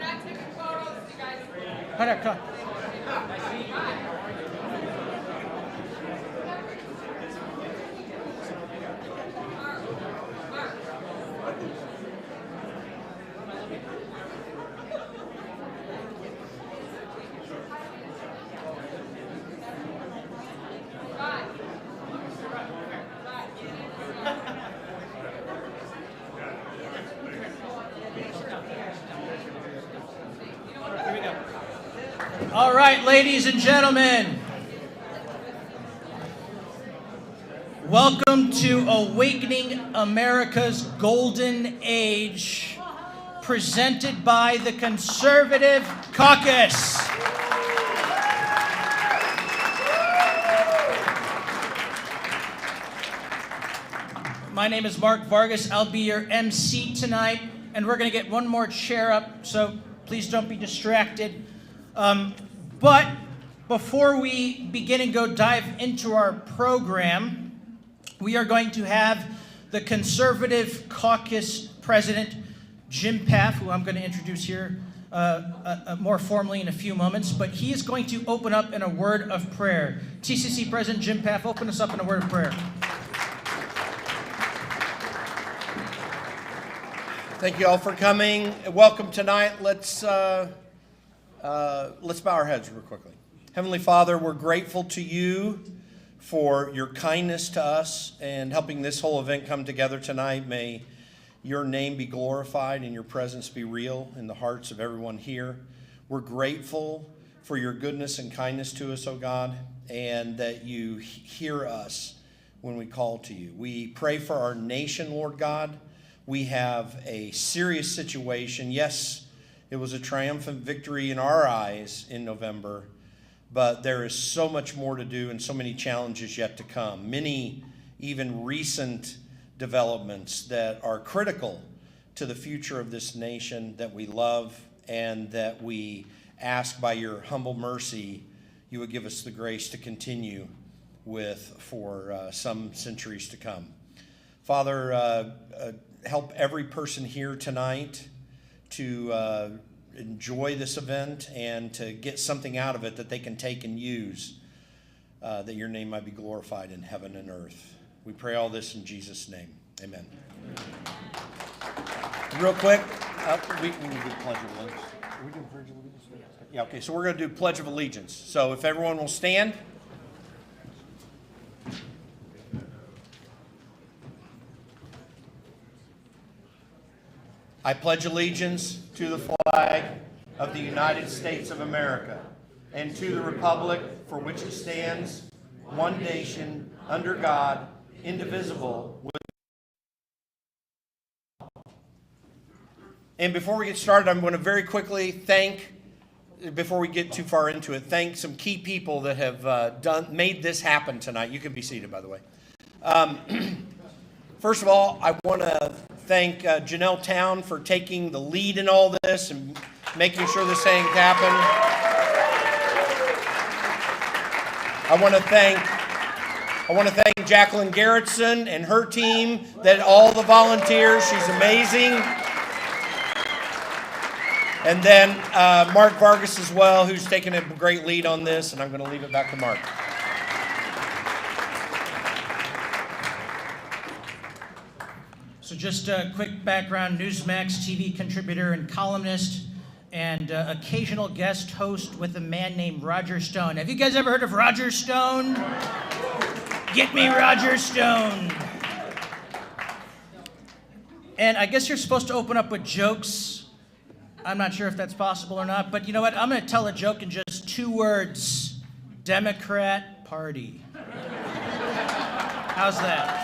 not taking photos, you guys. Come. All right, ladies and gentlemen, welcome to Awakening America's Golden Age, presented by the Conservative Caucus. My name is Mark Vargas. I'll be your MC tonight, and we're going to get one more chair up, so please don't be distracted. But before we begin and go dive into our program, we are going to have the Conservative Caucus President, Jim Paff, who I'm going to introduce here more formally in a few moments, but he is going to open up in a word of prayer. TCC President Jim Paff, open us up in a word of prayer. Thank you all for coming. Welcome tonight. Let's bow our heads real quickly. Heavenly Father, we're grateful to you for your kindness to us and helping this whole event come together tonight. May your name be glorified and your presence be real in the hearts of everyone here. We're grateful for your goodness and kindness to us, oh God, and that you hear us when we call to you. We pray for our nation, Lord God. We have a serious situation. Yes, it was a triumphant victory in our eyes in November, but there is so much more to do and so many challenges yet to come. Many even recent developments that are critical to the future of this nation that we love and that we ask by your humble mercy you would give us the grace to continue with for some centuries to come. Father, help every person here tonight to enjoy this event and to get something out of it that they can take and use, that your name might be glorified in heaven and earth. We pray all this in Jesus' name. Amen. Real quick, we can do Pledge of Allegiance. Are we doing Pledge of Allegiance? Yeah, okay, so we're going to do Pledge of Allegiance. So if everyone will stand. I pledge allegiance to the flag of the United States of America and to the republic for which it stands, one nation, under God, indivisible. And before we get started, I'm going to very quickly before we get too far into it, thank some key people that have made this happen tonight. You can be seated, by the way. First of all, I want to thank Janelle Town for taking the lead in all this and making sure this thing happened. I want to thank Jacqueline Garrettson and her team, all the volunteers. She's amazing. And then Mark Vargas as well, who's taken a great lead on this, and I'm going to leave it back to Mark. So just a quick background, Newsmax TV contributor and columnist and occasional guest host with a man named Roger Stone. Have you guys ever heard of Roger Stone? Get me Roger Stone. And I guess you're supposed to open up with jokes. I'm not sure if that's possible or not, but you know what? I'm going to tell a joke in just 2 words. Democrat Party. How's that?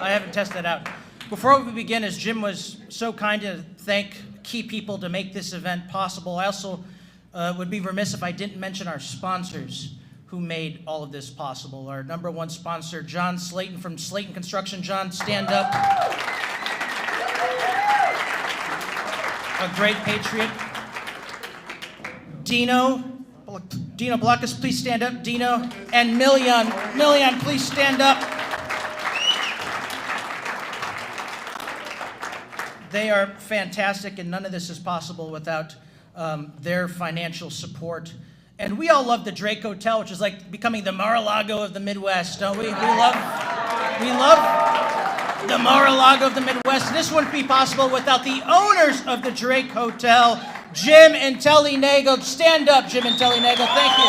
I haven't tested that out. Before we begin, as Jim was so kind to thank key people to make this event possible, I also would be remiss if I didn't mention our sponsors who made all of this possible. Our number one sponsor, John Slayton from Slayton Construction. John, stand up. A great patriot. Dino Blockus, please stand up. Dino. And Million, please stand up. They are fantastic, and none of this is possible without their financial support. And we all love the Drake Hotel, which is like becoming the Mar-a-Lago of the Midwest, don't we? We love the Mar-a-Lago of the Midwest. And this wouldn't be possible without the owners of the Drake Hotel, Jim and Telly Nagel. Stand up, Jim and Telly Nagel. Thank you.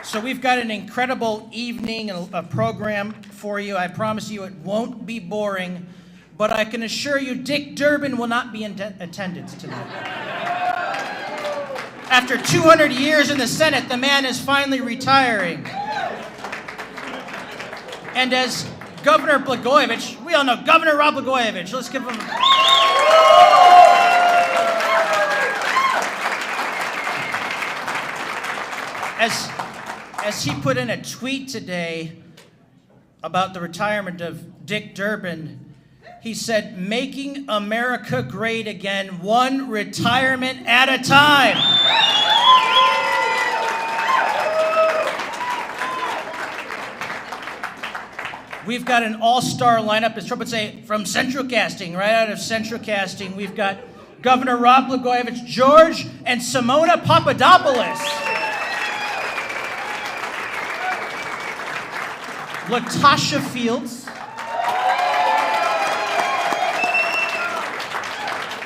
So we've got an incredible evening and a program for you. I promise you it won't be boring, but I can assure you Dick Durbin will not be in attendance tonight. After 200 years in the Senate, the man is finally retiring. And as Governor Blagojevich, we all know Governor Rod Blagojevich, let's give him As he put in a tweet today about the retirement of Dick Durbin, he said, "Making America great again, one retirement at a time." We've got an all-star lineup, as Trump would say, from Central Casting, right out of Central Casting. We've got Governor Rod Blagojevich, George and Simona Papadopoulos. Latasha Fields.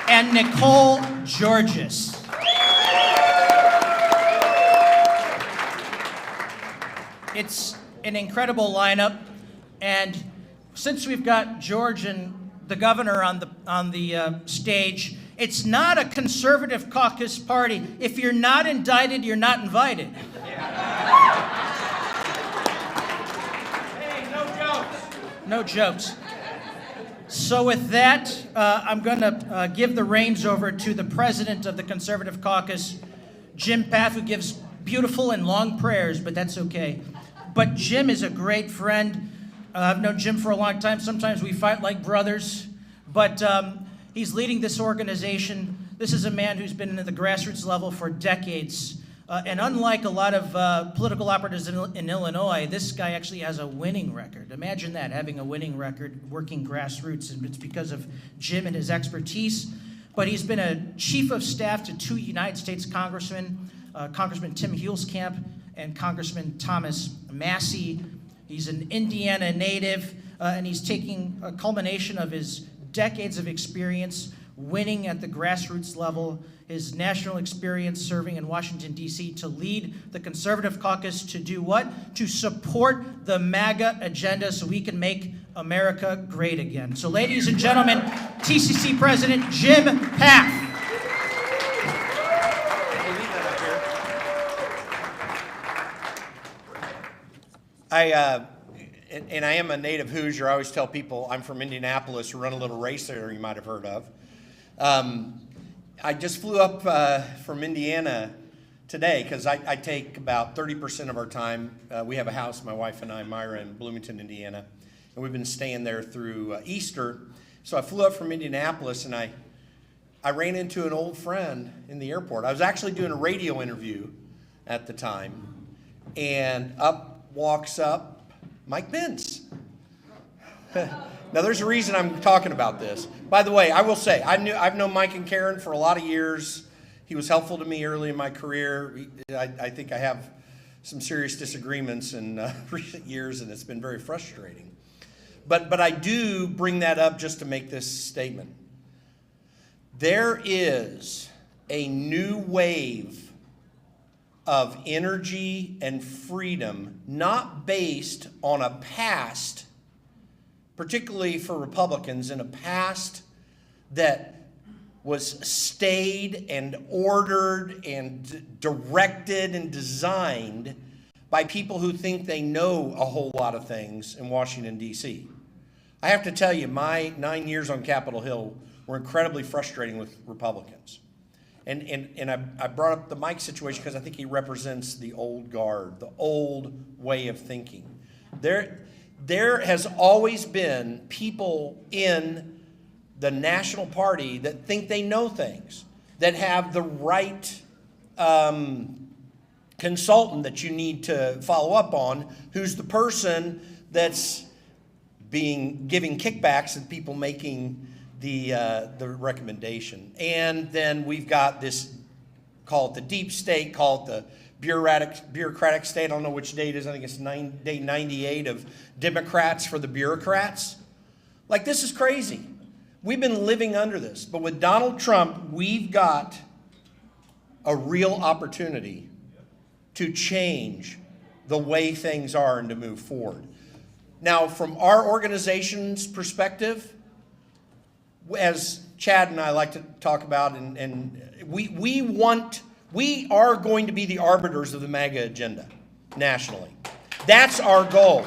And Nicole Georges. It's an incredible lineup, and since we've got George and the governor on the stage, it's not a Conservative Caucus party. If you're not indicted, you're not invited. Hey, no jokes. No jokes. So with that, I'm going to give the reins over to the president of the Conservative Caucus, Jim Path, who gives beautiful and long prayers, but that's okay. But Jim is a great friend. I've known Jim for a long time. Sometimes we fight like brothers, but he's leading this organization. This is a man who's been at the grassroots level for decades. And unlike a lot of political operatives in Illinois, this guy actually has a winning record. Imagine that, having a winning record, working grassroots, and it's because of Jim and his expertise. But he's been a chief of staff to two United States congressmen, Congressman Tim Huelskamp and Congressman Thomas Massey. He's an Indiana native, and he's taking a culmination of his decades of experience winning at the grassroots level, his national experience serving in Washington, D.C., to lead the Conservative Caucus to do what? To support the MAGA agenda so we can make America great again. So ladies and gentlemen, TCC President Jim Path. I am a native Hoosier. I always tell people I'm from Indianapolis, run a little race there you might have heard of. I just flew up from Indiana today because I take about 30% of our time. We have a house, my wife and I, Myra, in Bloomington, Indiana, and we've been staying there through Easter. So I flew up from Indianapolis, and I ran into an old friend in the airport. I was actually doing a radio interview at the time, and up walks up Mike Pence. Now, there's a reason I'm talking about this. By the way, I will say, I've known Mike and Karen for a lot of years. He was helpful to me early in my career. I think I have some serious disagreements in recent years, and it's been very frustrating. But I do bring that up just to make this statement. There is a new wave of energy and freedom, not based on a past, particularly for Republicans, in a past that was stayed and ordered and directed and designed by people who think they know a whole lot of things in Washington, D.C. I have to tell you, my 9 years on Capitol Hill were incredibly frustrating with Republicans. And I brought up the Mike situation because I think he represents the old guard, the old way of thinking. There has always been people in the National Party that think they know things, that have the right consultant that you need to follow up on, who's the person that's giving kickbacks and people making the recommendation. And then we've got this, call it the deep state, call it the bureaucratic state. I don't know which day it is. I think it's day 98 of Democrats for the bureaucrats. Like, this is crazy. We've been living under this. But with Donald Trump, we've got a real opportunity to change the way things are and to move forward. Now, from our organization's perspective, as Chad and I like to talk about, and we are going to be the arbiters of the MAGA agenda nationally. That's our goal.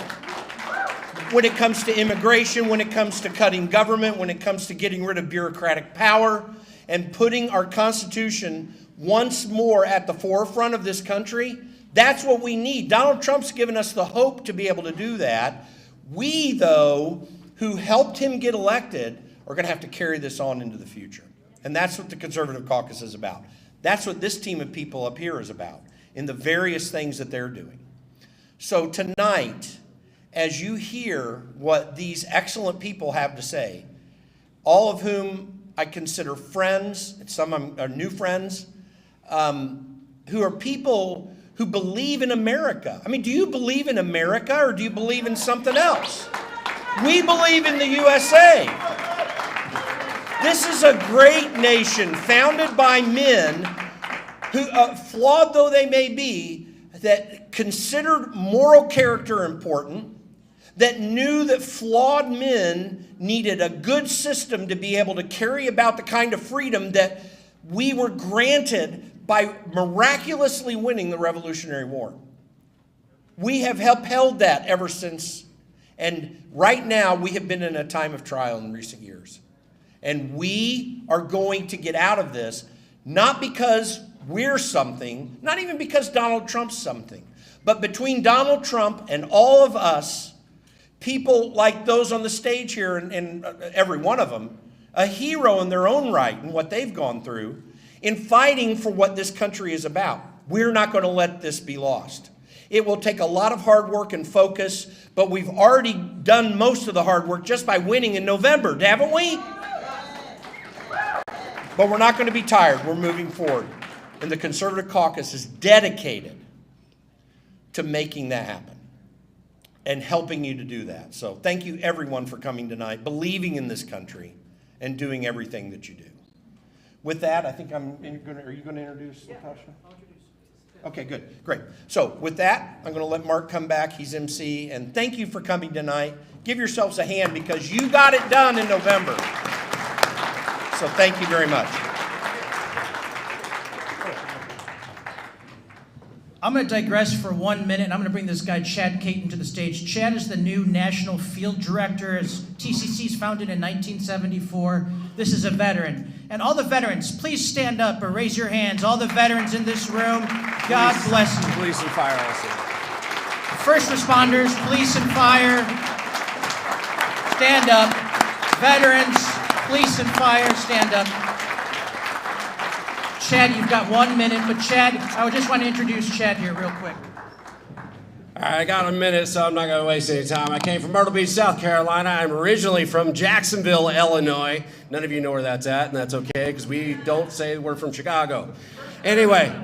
When it comes to immigration, when it comes to cutting government, when it comes to getting rid of bureaucratic power, and putting our Constitution once more at the forefront of this country, that's what we need. Donald Trump's given us the hope to be able to do that. We, though, who helped him get elected, are going to have to carry this on into the future. And that's what the Conservative Caucus is about. That's what this team of people up here is about, in the various things that they're doing. So tonight, as you hear what these excellent people have to say, all of whom I consider friends, and some are new friends, who are people who believe in America. I mean, do you believe in America or do you believe in something else? We believe in the USA. This is a great nation founded by men who, flawed though they may be, that considered moral character important, that knew that flawed men needed a good system to be able to carry about the kind of freedom that we were granted by miraculously winning the Revolutionary War. We have upheld that ever since, and right now we have been in a time of trial in recent years. And we are going to get out of this, not because we're something, not even because Donald Trump's something, but between Donald Trump and all of us, people like those on the stage here, and every one of them, a hero in their own right and what they've gone through in fighting for what this country is about. We're not going to let this be lost. It will take a lot of hard work and focus, but we've already done most of the hard work just by winning in November, haven't we? But we're not going to be tired. We're moving forward. And the Conservative Caucus is dedicated to making that happen and helping you to do that. So thank you, everyone, for coming tonight, believing in this country, and doing everything that you do. With that, I think are you going to introduce Natasha? I'll introduce. Okay, good, great. So with that, I'm going to let Mark come back. He's MC, and thank you for coming tonight. Give yourselves a hand because you got it done in November. So thank you very much. I'm going to digress for 1 minute, and I'm going to bring this guy, Chad Caton, to the stage. Chad is the new National Field Director. TCC's founded in 1974. This is a veteran. And all the veterans, please stand up or raise your hands. All the veterans in this room, God bless you. Police and fire also. First responders, police and fire, stand up. Veterans, police and fire, stand up. Chad, you've got 1 minute, but Chad, I just want to introduce Chad here real quick. All right, I got a minute, so I'm not going to waste any time. I came from Myrtle Beach, South Carolina. I'm originally from Jacksonville, Illinois. None of you know where that's at, and that's okay, because we don't say we're from Chicago. Anyway,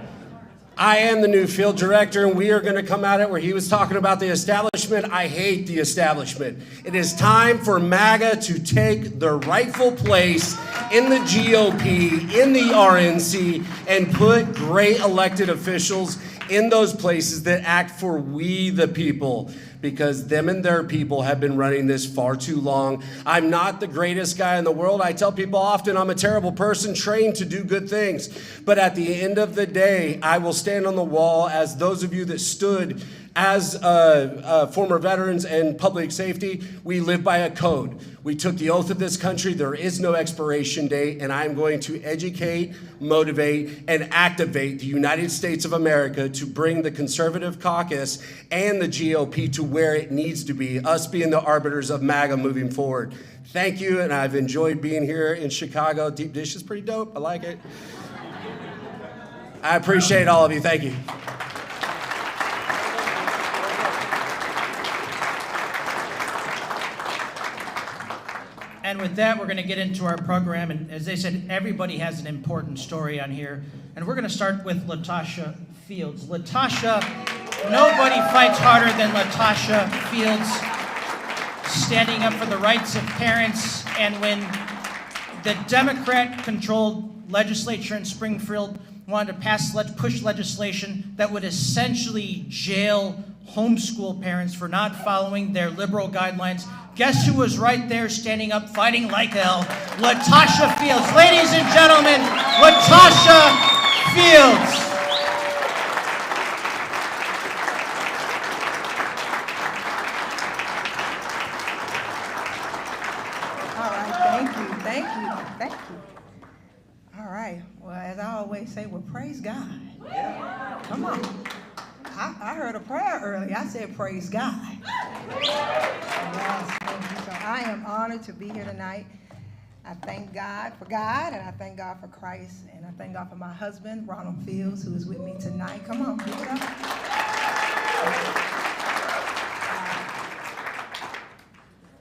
I am the new field director, and we are going to come at it where he was talking about the establishment. I hate the establishment. It is time for MAGA to take their rightful place in the GOP, in the RNC, and put great elected officials in those places that act for we the people, because them and their people have been running this far too long. I'm not the greatest guy in the world. I tell people often I'm a terrible person trained to do good things. But at the end of the day, I will stand on the wall as those of you that stood as former veterans and public safety. We live by a code. We took the oath of this country. There is no expiration date, and I'm going to educate, motivate, and activate the United States of America to bring the Conservative Caucus and the GOP to where it needs to be, us being the arbiters of MAGA moving forward. Thank you, and I've enjoyed being here in Chicago. Deep Dish is pretty dope. I like it. I appreciate all of you. Thank you. And with that, we're going to get into our program. And as they said, everybody has an important story on here. And we're going to start with Latasha Fields. Latasha, nobody fights harder than Latasha Fields, standing up for the rights of parents. And when the Democrat-controlled legislature in Springfield wanted to push legislation that would essentially jail homeschool parents for not following their liberal guidelines, guess who was right there standing up, fighting like hell? Latasha Fields. Ladies and gentlemen, Latasha Fields. All right, thank you. All right, well, as I always say, well, praise God. Come on. I heard a prayer earlier. I said, praise God. Yes, thank you. So I am honored to be here tonight. I thank God for God, and I thank God for Christ, and I thank God for my husband, Ronald Fields, who is with me tonight. Come on, give it up.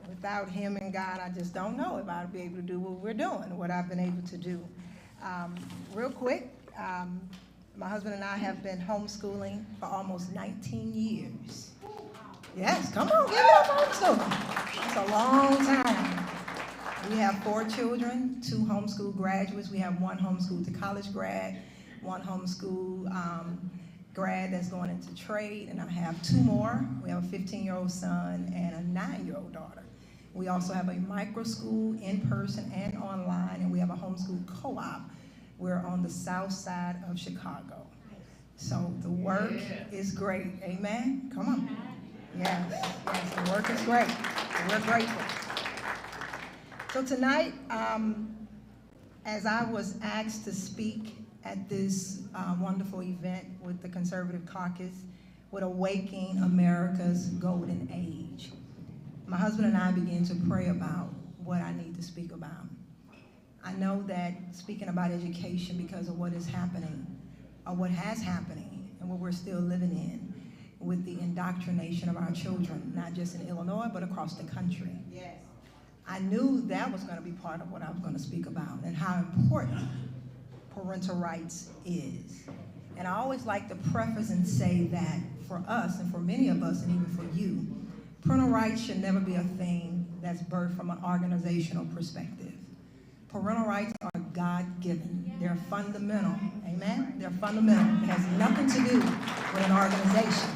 Without him and God, I just don't know if I'd be able to do what we're doing, what I've been able to do. Real quick, my husband and I have been homeschooling for almost 19 years. Yes, come on, give it up homeschooling. It's a long time. We have 4 children, 2 homeschool graduates. We have 1 homeschool to college grad, 1 homeschool grad that's going into trade, and I have 2 more. We have a 15-year-old son and a 9-year-old daughter. We also have a micro school in person and online, and we have a homeschool co-op. We're on the south side of Chicago. So the work is great. Amen? Come on. Yes, the work is great. We're grateful. So tonight, as I was asked to speak at this wonderful event with the Conservative Caucus, with Awakening America's Golden Age, my husband and I began to pray about what I need to speak about. I know that speaking about education, because of what is happening, or what has happening, and what we're still living in, with the indoctrination of our children, not just in Illinois, but across the country. Yes. I knew that was going to be part of what I was going to speak about, and how important parental rights is. And I always like to preface and say that for us, and for many of us, and even for you, parental rights should never be a thing that's birthed from an organizational perspective. Parental rights are God-given. They're fundamental. Amen? They're fundamental. It has nothing to do with an organization.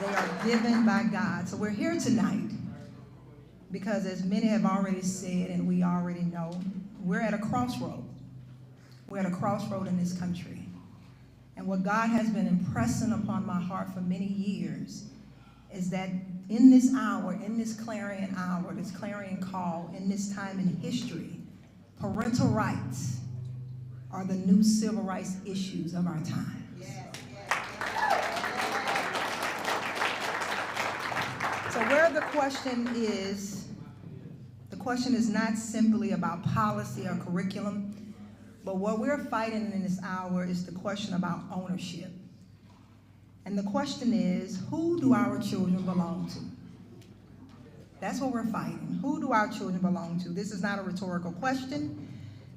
They are given by God. So we're here tonight because, as many have already said, and we already know, we're at a crossroad. We're at a crossroad in this country. And what God has been impressing upon my heart for many years is that in this hour, in this clarion hour, this clarion call, in this time in history, parental rights are the new civil rights issues of our time. So where the question is not simply about policy or curriculum, but what we're fighting in this hour is the question about ownership. And the question is, who do our children belong to? That's what we're fighting. Who do our children belong to? This is not a rhetorical question.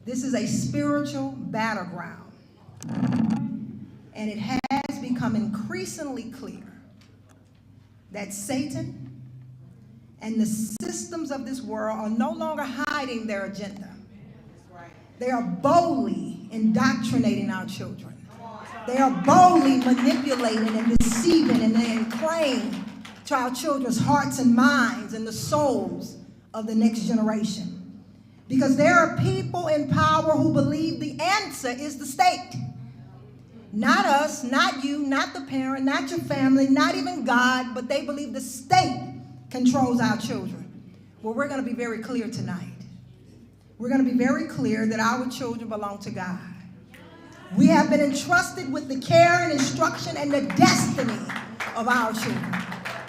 This is a spiritual battleground. And it has become increasingly clear that Satan and the systems of this world are no longer hiding their agenda. They are boldly indoctrinating our children. They are boldly manipulating and deceiving and then playing to our children's hearts and minds and the souls of the next generation. Because there are people in power who believe the answer is the state. Not us, not you, not the parent, not your family, not even God, but they believe the state controls our children. Well, we're going to be very clear tonight. We're going to be very clear that our children belong to God. We have been entrusted with the care and instruction and the destiny of our children.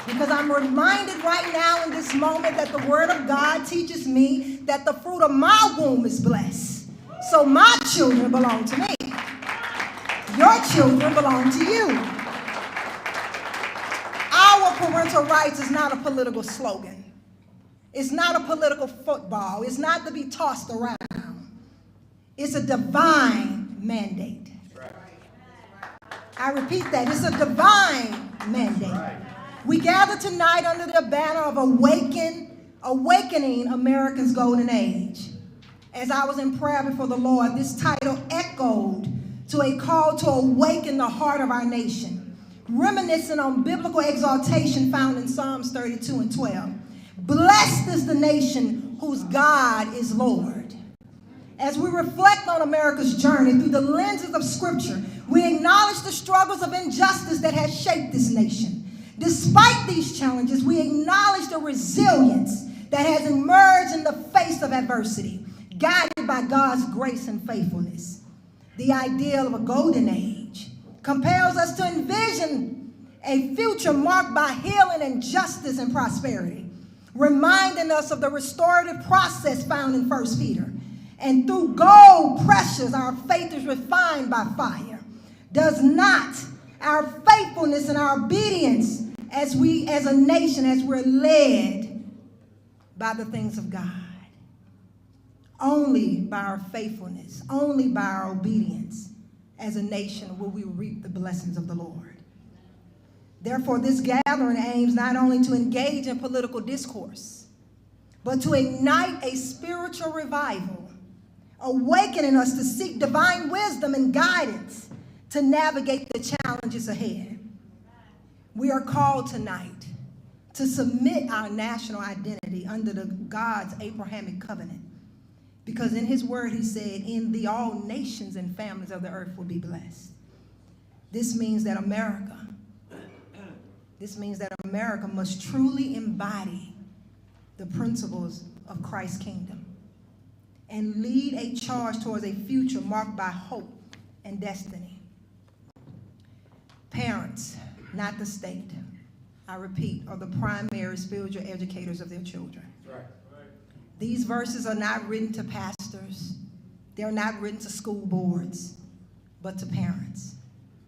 Because I'm reminded right now in this moment that the Word of God teaches me that the fruit of my womb is blessed. So my children belong to me. Your children belong to you. Our parental rights is not a political slogan. It's not a political football. It's not to be tossed around. It's a divine mandate. I repeat that. It's a divine mandate. We gather tonight under the banner of awakening America's golden age. As I was in prayer before the Lord, this title echoed to a call to awaken the heart of our nation, reminiscent on biblical exaltation found in Psalms 32 and 12. Blessed is the nation whose God is Lord. As we reflect on America's journey through the lenses of Scripture, we acknowledge the struggles of injustice that has shaped this nation. Despite these challenges, we acknowledge the resilience that has emerged in the face of adversity, guided by God's grace and faithfulness. The ideal of a golden age compels us to envision a future marked by healing and justice and prosperity, reminding us of the restorative process found in 1 Peter. And through gold precious, our faith is refined by fire. Does not our faithfulness and our obedience as a nation, as we're led by the things of God, only by our faithfulness, only by our obedience as a nation will we reap the blessings of the Lord. Therefore, this gathering aims not only to engage in political discourse, but to ignite a spiritual revival, awakening us to seek divine wisdom and guidance to navigate the challenges ahead. We are called tonight to submit our national identity under God's Abrahamic covenant, because in his word he said, in thee all nations and families of the earth will be blessed. This means that America must truly embody the principles of Christ's kingdom and lead a charge towards a future marked by hope and destiny. Parents, not the state, I repeat, are the primary spiritual educators of their children. Right. These verses are not written to pastors. They're not written to school boards, but to parents.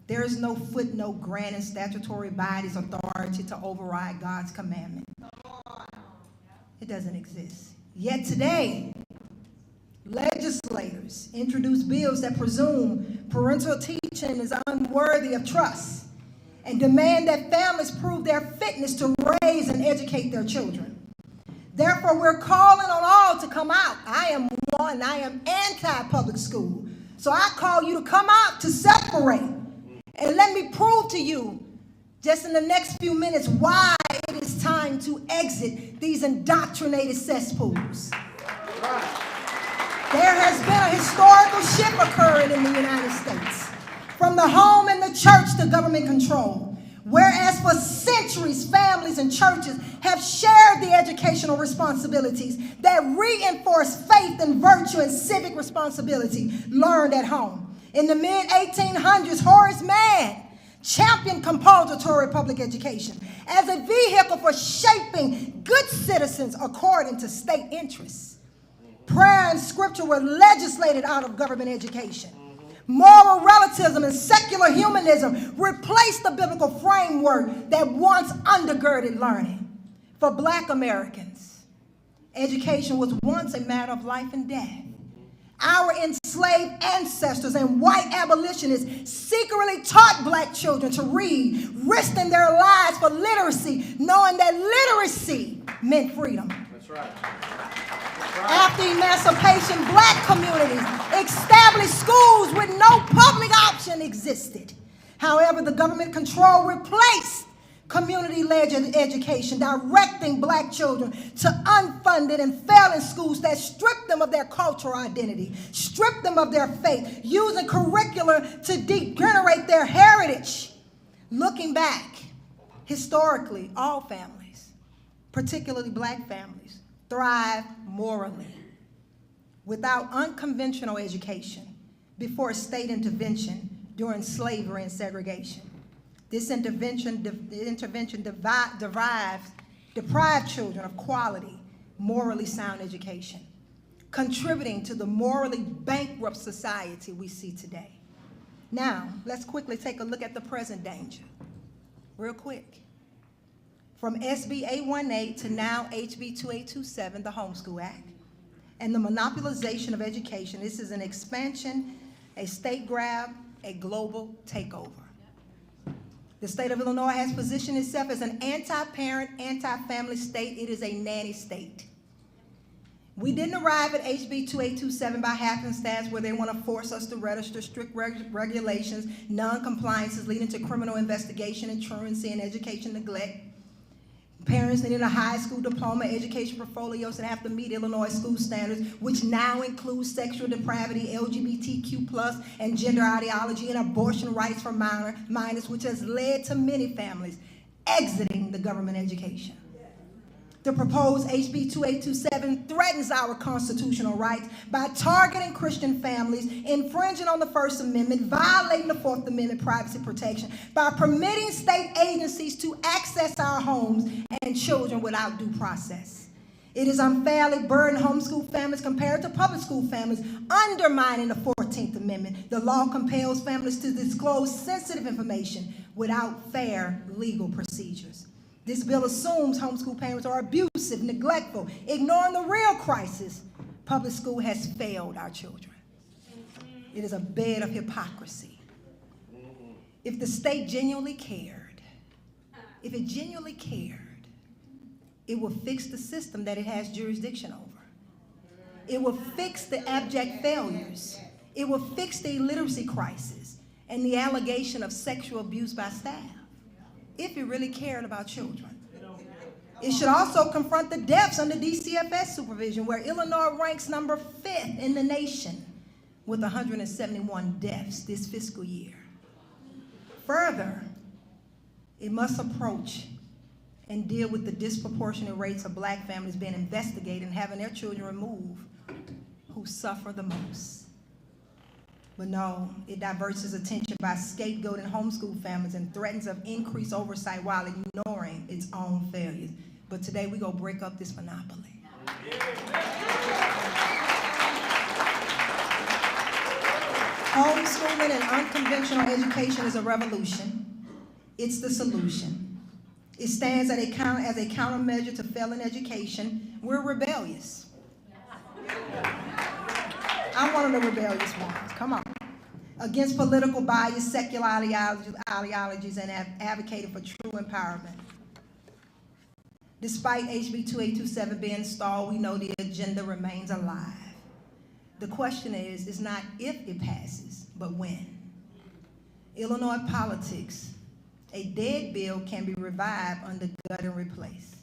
There is no footnote granting statutory bodies authority to override God's commandment. It doesn't exist. Yet today, legislators introduce bills that presume parental teaching is unworthy of trust and demand that families prove their fitness to raise and educate their children. Therefore, we're calling on all to come out. I am anti-public school. So I call you to come out, to separate. And let me prove to you, just in the next few minutes, why it is time to exit these indoctrinated cesspools. There has been a historical shift occurring in the United States, from the home and the church to government control. Whereas for centuries, families and churches have shared the educational responsibilities that reinforce faith and virtue and civic responsibility learned at home. In the mid-1800s, Horace Mann championed compulsory public education as a vehicle for shaping good citizens according to state interests. Prayer and scripture were legislated out of government education. Moral relativism and secular humanism replaced the biblical framework that once undergirded learning. For Black Americans, education was once a matter of life and death. Our enslaved ancestors and white abolitionists secretly taught Black children to read, risking their lives for literacy, knowing that literacy meant freedom. That's right. After emancipation, Black communities established schools with no public option existed. However, the government control replaced community-led education, directing Black children to unfunded and failing schools that stripped them of their cultural identity, stripped them of their faith, using curricula to degenerate their heritage. Looking back, historically, all families, particularly Black families, thrive morally. Without unconventional education, before state intervention during slavery and segregation. This intervention deprived children of quality, morally sound education, contributing to the morally bankrupt society we see today. Now, let's quickly take a look at the present danger, real quick. from SB 818 to now HB 2827, the Homeschool Act, and the monopolization of education. This is an expansion, a state grab, a global takeover. The state of Illinois has positioned itself as an anti-parent, anti-family state. It is a nanny state. We didn't arrive at HB 2827 by happenstance, where they want to force us to register, strict regulations, non-compliances leading to criminal investigation and truancy and education neglect. Parents needing a high school diploma, education portfolios, and have to meet Illinois school standards, which now includes sexual depravity, LGBTQ+, and gender ideology, and abortion rights for minors, which has led to many families exiting the government education. The proposed HB 2827 threatens our constitutional rights by targeting Christian families, infringing on the First Amendment, violating the Fourth Amendment privacy protection, by permitting state agencies to access our homes and children without due process. It is unfairly burdened homeschool families compared to public school families, undermining the 14th Amendment. The law compels families to disclose sensitive information without fair legal procedures. This bill assumes homeschool parents are abusive, neglectful, ignoring the real crisis. Public school has failed our children. It is a bed of hypocrisy. If the state genuinely cared, if it genuinely cared, it will fix the system that it has jurisdiction over. It will fix the abject failures. It will fix the illiteracy crisis and the allegation of sexual abuse by staff. If it really cared about children. It should also confront the deaths under DCFS supervision, where Illinois ranks number 5th in the nation with 171 deaths this fiscal year. Further, it must approach and deal with the disproportionate rates of black families being investigated and having their children removed who suffer the most. But no, it diverts its attention by scapegoating homeschool families and threatens of increased oversight while ignoring its own failures. But today we go break up this monopoly. Homeschooling and unconventional education is a revolution. It's the solution. It stands as a countermeasure to failing education. We're rebellious. I'm one of the rebellious ones. Come on. Against political bias, secular ideologies, and have advocated for true empowerment. Despite HB 2827 being installed, we know the agenda remains alive. The question is not if it passes, but when. Illinois politics, a dead bill can be revived, undergut, and replaced.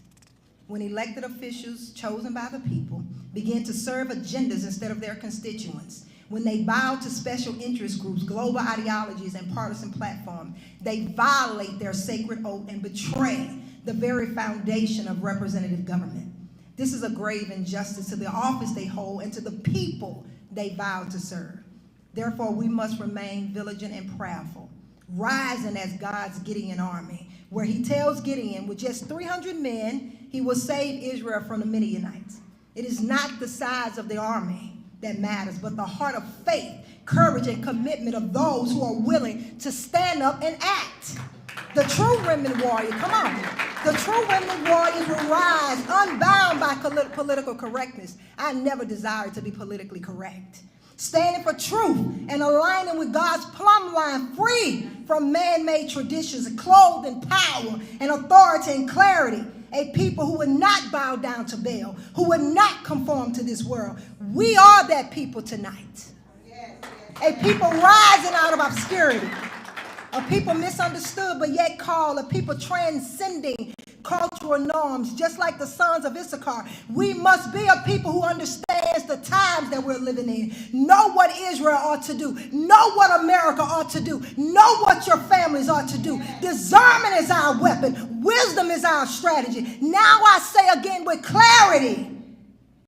When elected officials chosen by the people begin to serve agendas instead of their constituents, when they bow to special interest groups, global ideologies, and partisan platforms, they violate their sacred oath and betray the very foundation of representative government. This is a grave injustice to the office they hold and to the people they vow to serve. Therefore, we must remain vigilant and prayerful, rising as God's Gideon army, where he tells Gideon, with just 300 men, he will save Israel from the Midianites. It is not the size of the army that matters, but the heart of faith, courage, and commitment of those who are willing to stand up and act. The true remnant warrior, come on. The true remnant warriors will rise unbound by political correctness. I never desired to be politically correct. Standing for truth and aligning with God's plumb line, free from man-made traditions, clothed in power and authority and clarity. A people who would not bow down to Baal, who would not conform to this world. We are that people tonight. A people rising out of obscurity. A people misunderstood but yet called. A people transcending cultural norms, just like the sons of Issachar. We must be a people who understands the times that we're living in. Know what Israel ought to do. Know what America ought to do. Know what your families ought to do. Discernment is our weapon. Wisdom is our strategy. Now I say again with clarity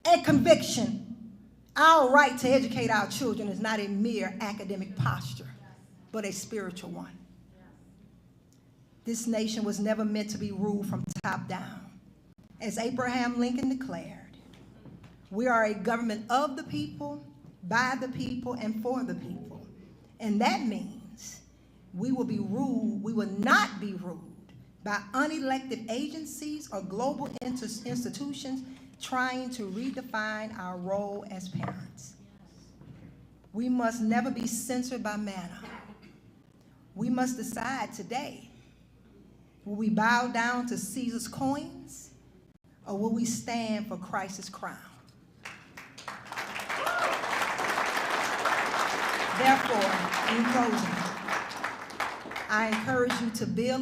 and conviction, our right to educate our children is not a mere academic posture, but a spiritual one. This nation was never meant to be ruled from top down. As Abraham Lincoln declared, we are a government of the people, by the people, and for the people. And that means we will be ruled, we will not be ruled by unelected agencies or global institutions trying to redefine our role as parents. We must never be censored by manner. We must decide today, will we bow down to Caesar's coins, or will we stand for Christ's crown? Therefore, in closing, I encourage you to build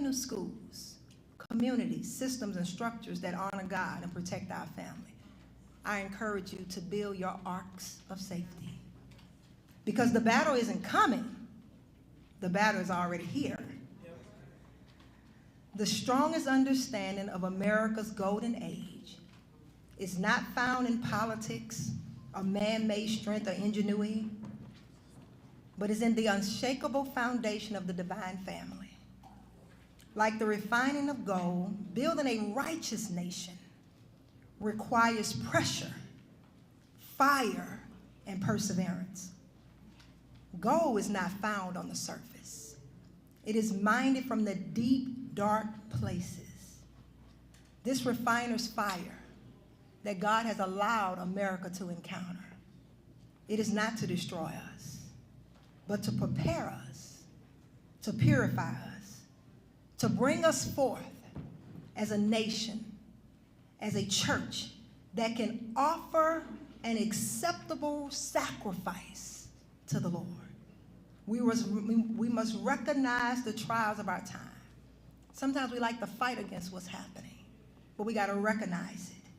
new schools, communities, systems, and structures that honor God and protect our family. I encourage you to build your arcs of safety, because the battle isn't coming. The battle is already here. The strongest understanding of America's golden age is not found in politics or man-made strength or ingenuity, but is in the unshakable foundation of the divine family. Like the refining of gold, building a righteous nation requires pressure, fire, and perseverance. Gold is not found on the surface. It is mined from the deep, dark places. This refiner's fire that God has allowed America to encounter, it is not to destroy us, but to prepare us, to purify us, to bring us forth as a nation, as a church that can offer an acceptable sacrifice to the Lord. We must recognize the trials of our time. Sometimes we like to fight against what's happening, but we got to recognize it,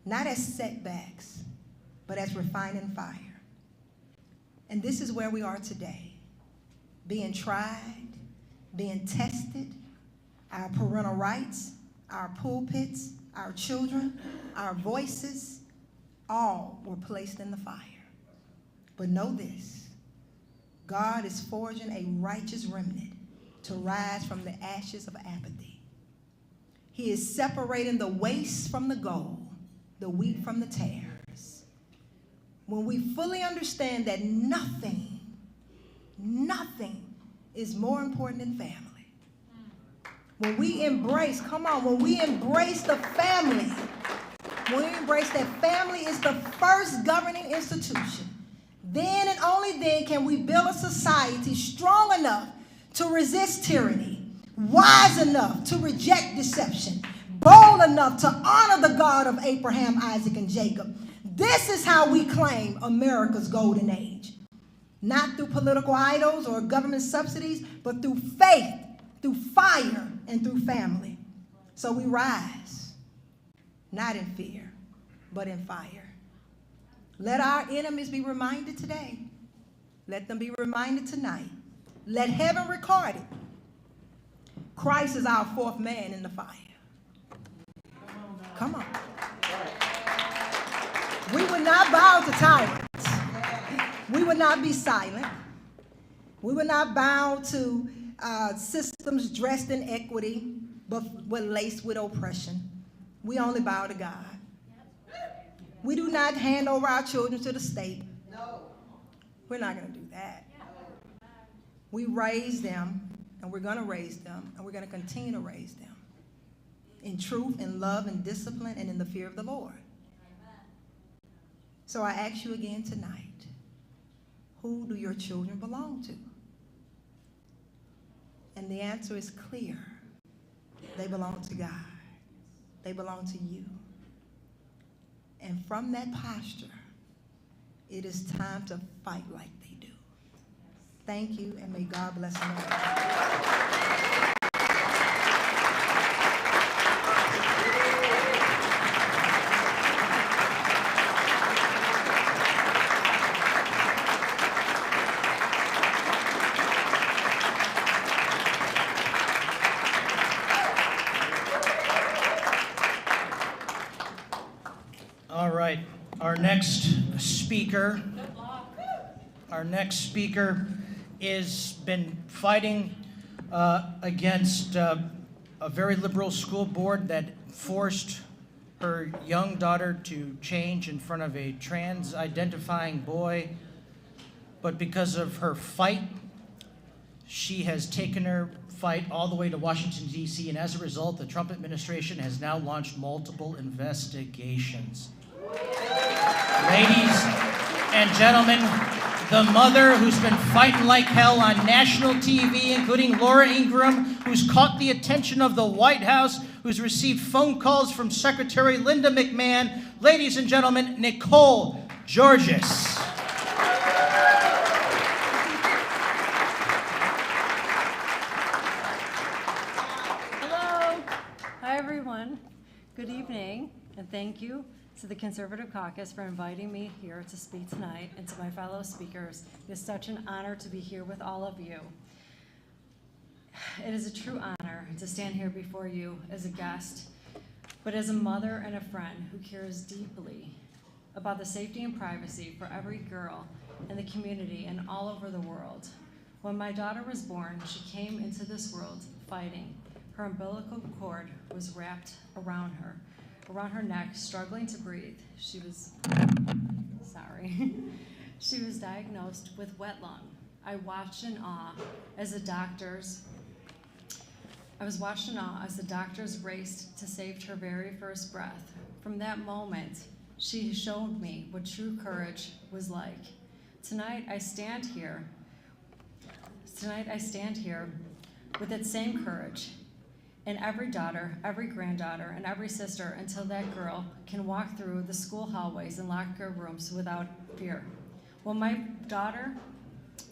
not as setbacks, but as refining fire. And this is where we are today, being tried, being tested, our parental rights, our pulpits, our children, our voices, all were placed in the fire. But know this, God is forging a righteous remnant to rise from the ashes of apathy. He is separating the waste from the gold, the wheat from the tares. When we fully understand that nothing is more important than family. When we embrace, when we embrace the family, when we embrace that family is the first governing institution, then and only then can we build a society strong enough to resist tyranny, wise enough to reject deception, bold enough to honor the God of Abraham, Isaac, and Jacob. This is how we claim America's golden age. Not through political idols or government subsidies, but through faith, through fire, and through family. So we rise, not in fear, but in fire. Let our enemies be reminded today. Let them be reminded tonight. Let heaven record it. Christ is our fourth man in the fire. Come on. We would not bow to tyrants. We would not be silent. We would not bow to systems dressed in equity, but laced with oppression. We only bow to God. We do not hand over our children to the state. No. We're not going to do that. We raise them, and we're going to raise them, and we're going to continue to raise them in truth, in love, and discipline, and in the fear of the Lord. So I ask you again tonight, who do your children belong to? And the answer is clear. They belong to God. They belong to you. And from that posture, it is time to fight like they do. Thank you, and may God bless America. All right, our next speaker has been fighting against a very liberal school board that forced her young daughter to change in front of a trans-identifying boy. But because of her fight, She has taken her fight all the way to Washington, D.C., and as a result, the Trump administration has now launched multiple investigations. Ladies and gentlemen, the mother who's been fighting like hell on national TV, including Laura Ingraham, who's caught the attention of the White House, who's received phone calls from Secretary Linda McMahon. Ladies and gentlemen, Nicole Georges. Hello. Hi, everyone. Good evening, and thank you to the Conservative Caucus for inviting me here to speak tonight, and to my fellow speakers. It is such an honor to be here with all of you. It is a true honor to stand here before you as a guest, but as a mother and a friend who cares deeply about the safety and privacy for every girl in the community and all over the world. When my daughter was born, she came into this world fighting. Her umbilical cord was wrapped around her neck, struggling to breathe. She was diagnosed with wet lung. I watched in awe as the doctors raced to save her very first breath. From that moment, she showed me what true courage was like. Tonight I stand here with that same courage. And every daughter, every granddaughter, and every sister until that girl can walk through the school hallways and locker rooms without fear. When my daughter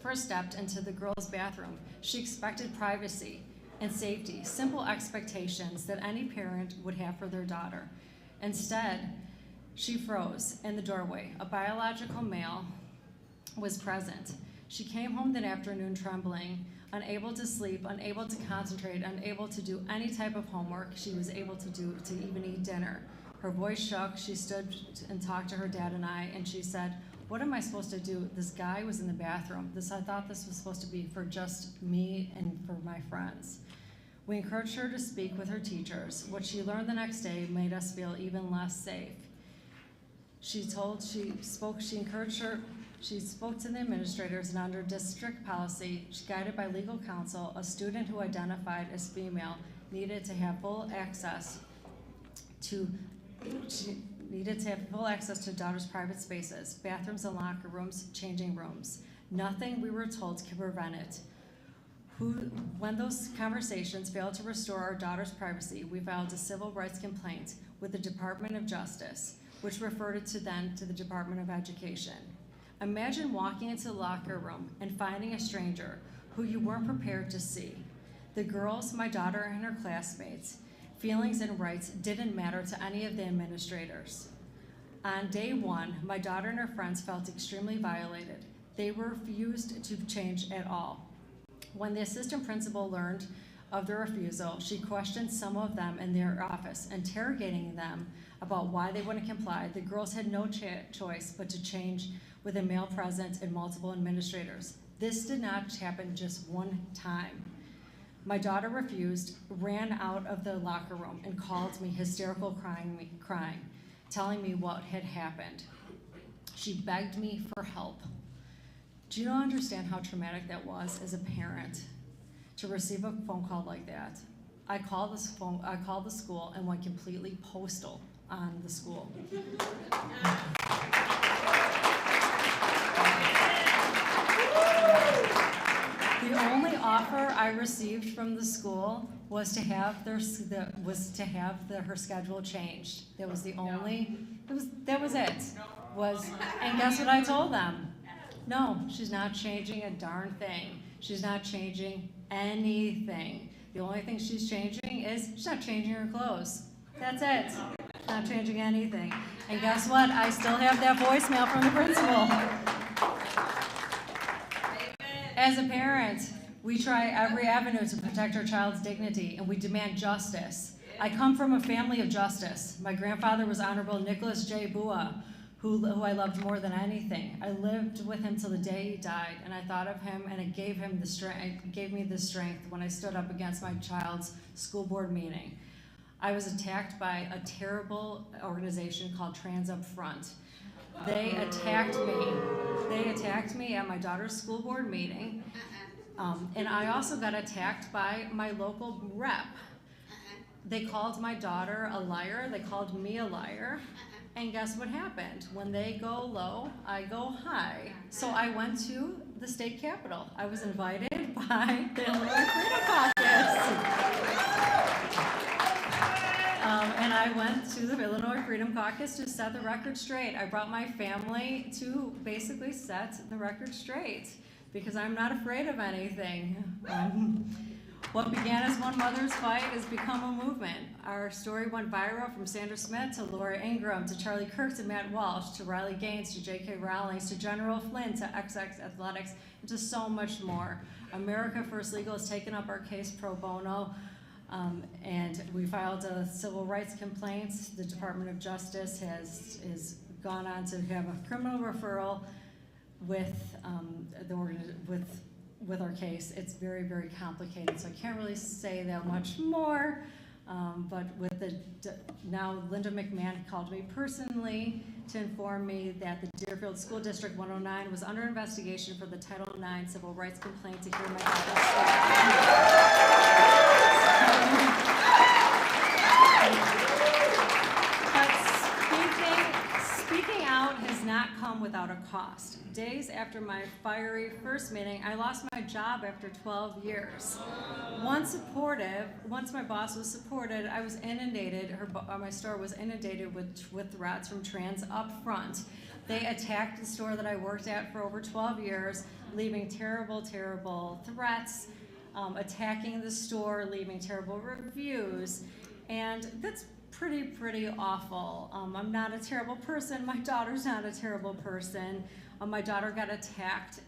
first stepped into the girls' bathroom, she expected privacy and safety, simple expectations that any parent would have for their daughter. Instead, she froze in the doorway. A biological male was present. She came home that afternoon trembling, unable to sleep, unable to concentrate, unable to do any type of homework she was able to do to even eat dinner. Her voice shook. She stood and talked to her dad and I, and she said, "What am I supposed to do? This guy was in the bathroom. I thought this was supposed to be for just me and for my friends." We encouraged her to speak with her teachers. What she learned the next day made us feel even less safe. She spoke to the administrators, and under district policy, guided by legal counsel, a student who identified as female needed to have full access to daughter's private spaces, bathrooms and locker rooms, changing rooms. Nothing, we were told, could prevent it. When those conversations failed to restore our daughter's privacy, we filed a civil rights complaint with the Department of Justice, which referred it to the Department of Education. Imagine walking into the locker room and finding a stranger who you weren't prepared to see. The girls, my daughter and her classmates, feelings and rights didn't matter to any of the administrators. On day one, my daughter and her friends felt extremely violated. They refused to change at all. When the assistant principal learned of the refusal, she questioned some of them in their office, interrogating them about why they wouldn't comply. The girls had no choice but to change with a male present and multiple administrators. This did not happen just one time. My daughter refused, ran out of the locker room, and called me hysterical, crying, telling me what had happened. She begged me for help. Do you not understand how traumatic that was as a parent to receive a phone call like that? I called the school and went completely postal on the school. The only offer I received from the school was to have her schedule changed. That was the only. That was it. And guess what I told them? No, she's not changing a darn thing. She's not changing anything. The only thing she's changing is she's not changing her clothes. That's it. Not changing anything. And guess what? I still have that voicemail from the principal. As a parent, we try every avenue to protect our child's dignity, and we demand justice. I come from a family of justice. My grandfather was Honorable Nicholas J. Bua, who I loved more than anything. I lived with him till the day he died, and I thought of him, and it gave me the strength when I stood up against my child's school board meeting. I was attacked by a terrible organization called Trans Up Front. They attacked me. They attacked me at my daughter's school board meeting. And I also got attacked by my local rep. They called my daughter a liar. They called me a liar. And guess what happened? When they go low, I go high. So I went to the state capitol. I was invited by the Illinois Freedom Caucus. And I went to the Illinois Freedom Caucus to set the record straight. I brought my family to basically set the record straight because I'm not afraid of anything. What began as one mother's fight has become a movement. Our story went viral from Sandra Smith to Laura Ingram to Charlie Kirk to Matt Walsh to Riley Gaines to J.K. Rowling to General Flynn to XX Athletics and to so much more. America First Legal has taken up our case pro bono. And we filed a civil rights complaint. The Department of Justice has gone on to have a criminal referral with with our case. It's very, very complicated, so I can't really say that much more. But with now Linda McMahon called me personally to inform me that the Deerfield School District 109 was under investigation for the Title IX civil rights complaint to hear my daughter's story. Speaking out has not come without a cost. Days after my fiery first meeting, I lost my job after 12 years. Once my boss was supported, I was inundated, my store was inundated with threats from trans up front. They attacked the store that I worked at for over 12 years, leaving terrible, terrible threats, attacking the store, leaving terrible reviews, and that's pretty awful. I'm not a terrible person. My daughter's not a terrible person. My daughter got attacked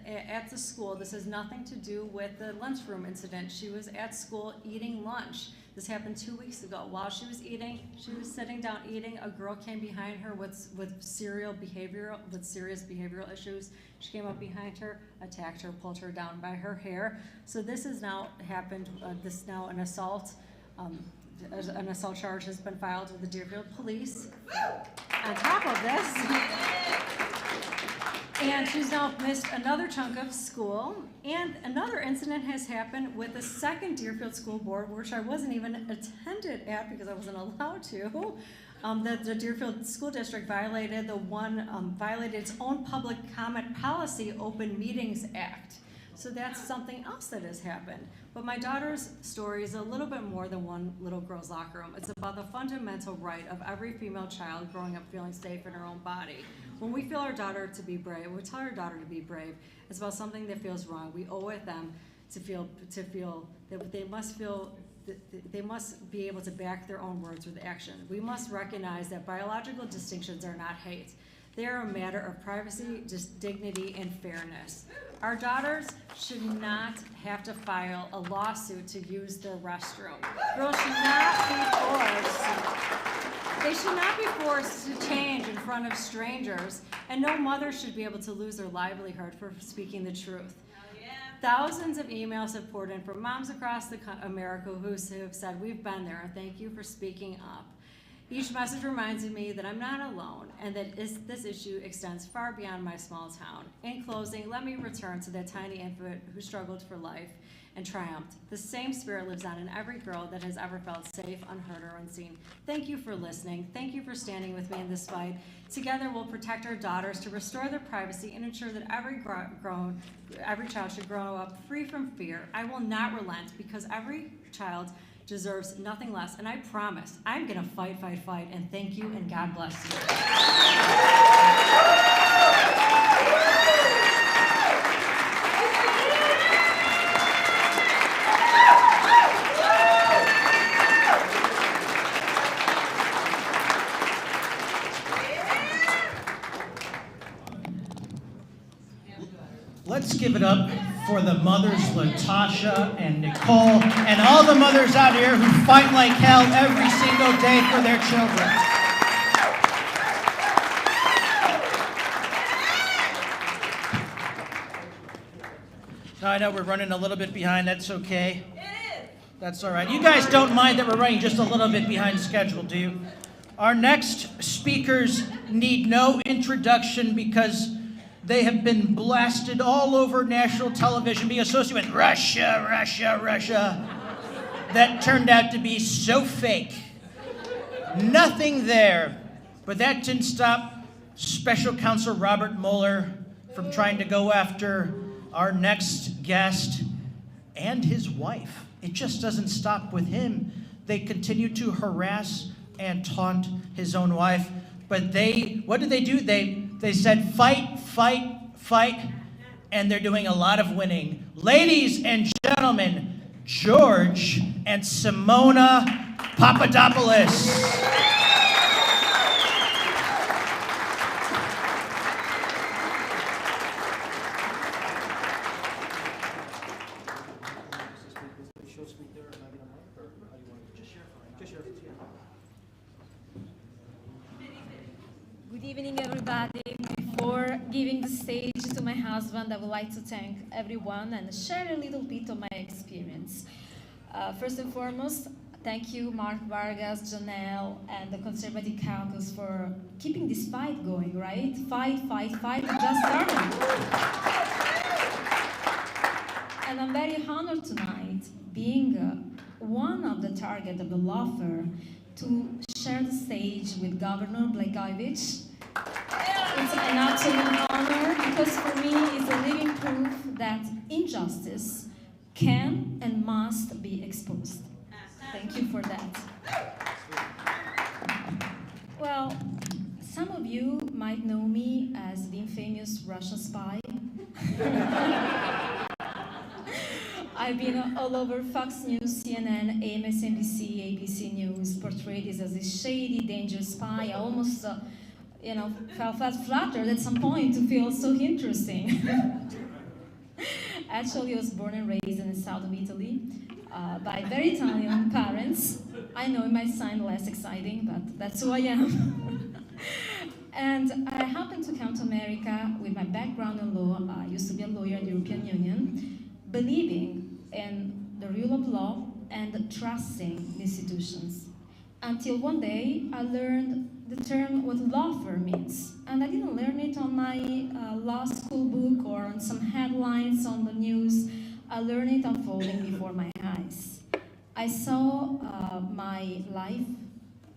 at the school. This has nothing to do with the lunchroom incident. She was at school eating lunch. This happened 2 weeks ago. While she was sitting down eating, a girl came behind her with serious behavioral issues. She came up behind her, attacked her, pulled her down by her hair. So this has now happened, an assault. An assault charge has been filed with the Deerfield Police. On top of this, and she's now missed another chunk of school. And another incident has happened with the second Deerfield School Board, which I wasn't even attended at because I wasn't allowed to. That the Deerfield School District violated its own public comment policy, Open Meetings Act. So that's something else that has happened. But my daughter's story is a little bit more than one little girl's locker room. It's about the fundamental right of every female child growing up feeling safe in her own body. When we tell our daughter to be brave, it's about something that feels wrong. We owe it them to feel that they must be able to back their own words with action. We must recognize that biological distinctions are not hate. They are a matter of privacy, just dignity, and fairness. Our daughters should not have to file a lawsuit to use their restroom. Girls should not be forced. They should not be forced to change in front of strangers, and no mother should be able to lose their livelihood for speaking the truth. Thousands of emails have poured in from moms across America who have said, "We've been there, and thank you for speaking up." Each message reminds me that I'm not alone and that this issue extends far beyond my small town. In closing, let me return to that tiny infant who struggled for life and triumphed. The same spirit lives on in every girl that has ever felt safe, unheard, or unseen. Thank you for listening. Thank you for standing with me in this fight. Together we'll protect our daughters to restore their privacy and ensure that every child should grow up free from fear. I will not relent because every child deserves nothing less, and I promise I'm gonna fight, and thank you, and God bless you. Let's give it up for the mothers, Latasha and Nicole, and all the mothers out here who fight like hell every single day for their children. Now, I know we're running a little bit behind. That's okay. It is. That's all right. You guys don't mind that we're running just a little bit behind schedule, do you? Our next speakers need no introduction because They have been blasted all over national television, being associated with Russia, Russia, Russia. That turned out to be so fake. Nothing there. But that didn't stop Special Counsel Robert Mueller from trying to go after our next guest and his wife. It just doesn't stop with him. They continue to harass and taunt his own wife. But what did they do? They said, fight, fight, fight, and they're doing a lot of winning. Ladies and gentlemen, George and Simona Papadopoulos. Good evening, everybody. Before giving the stage to my husband, I would like to thank everyone and share a little bit of my experience. First and foremost, thank you, Mark Vargas, Janelle, and the Conservative Caucus for keeping this fight going, right? Fight, fight, fight, it just started. And I'm very honored tonight, being one of the target of the law firm, to share the stage with Governor Blagojevich. It's an absolute honor because for me it's a living proof that injustice can and must be exposed. Thank you for that. Well, some of you might know me as the infamous Russian spy. I've been all over Fox News, CNN, MSNBC, ABC News, portrayed as a shady, dangerous spy. I almost, felt flattered at some point to feel so interesting. Actually, I was born and raised in the south of Italy by very Italian parents. I know it might sound less exciting, but that's who I am. And I happened to come to America with my background in law. I used to be a lawyer in the European Union, believing in the rule of law and trusting institutions. Until one day, I learned the term what law firm means. And I didn't learn it on my law school book or on some headlines on the news. I learned it unfolding before my eyes. I saw my life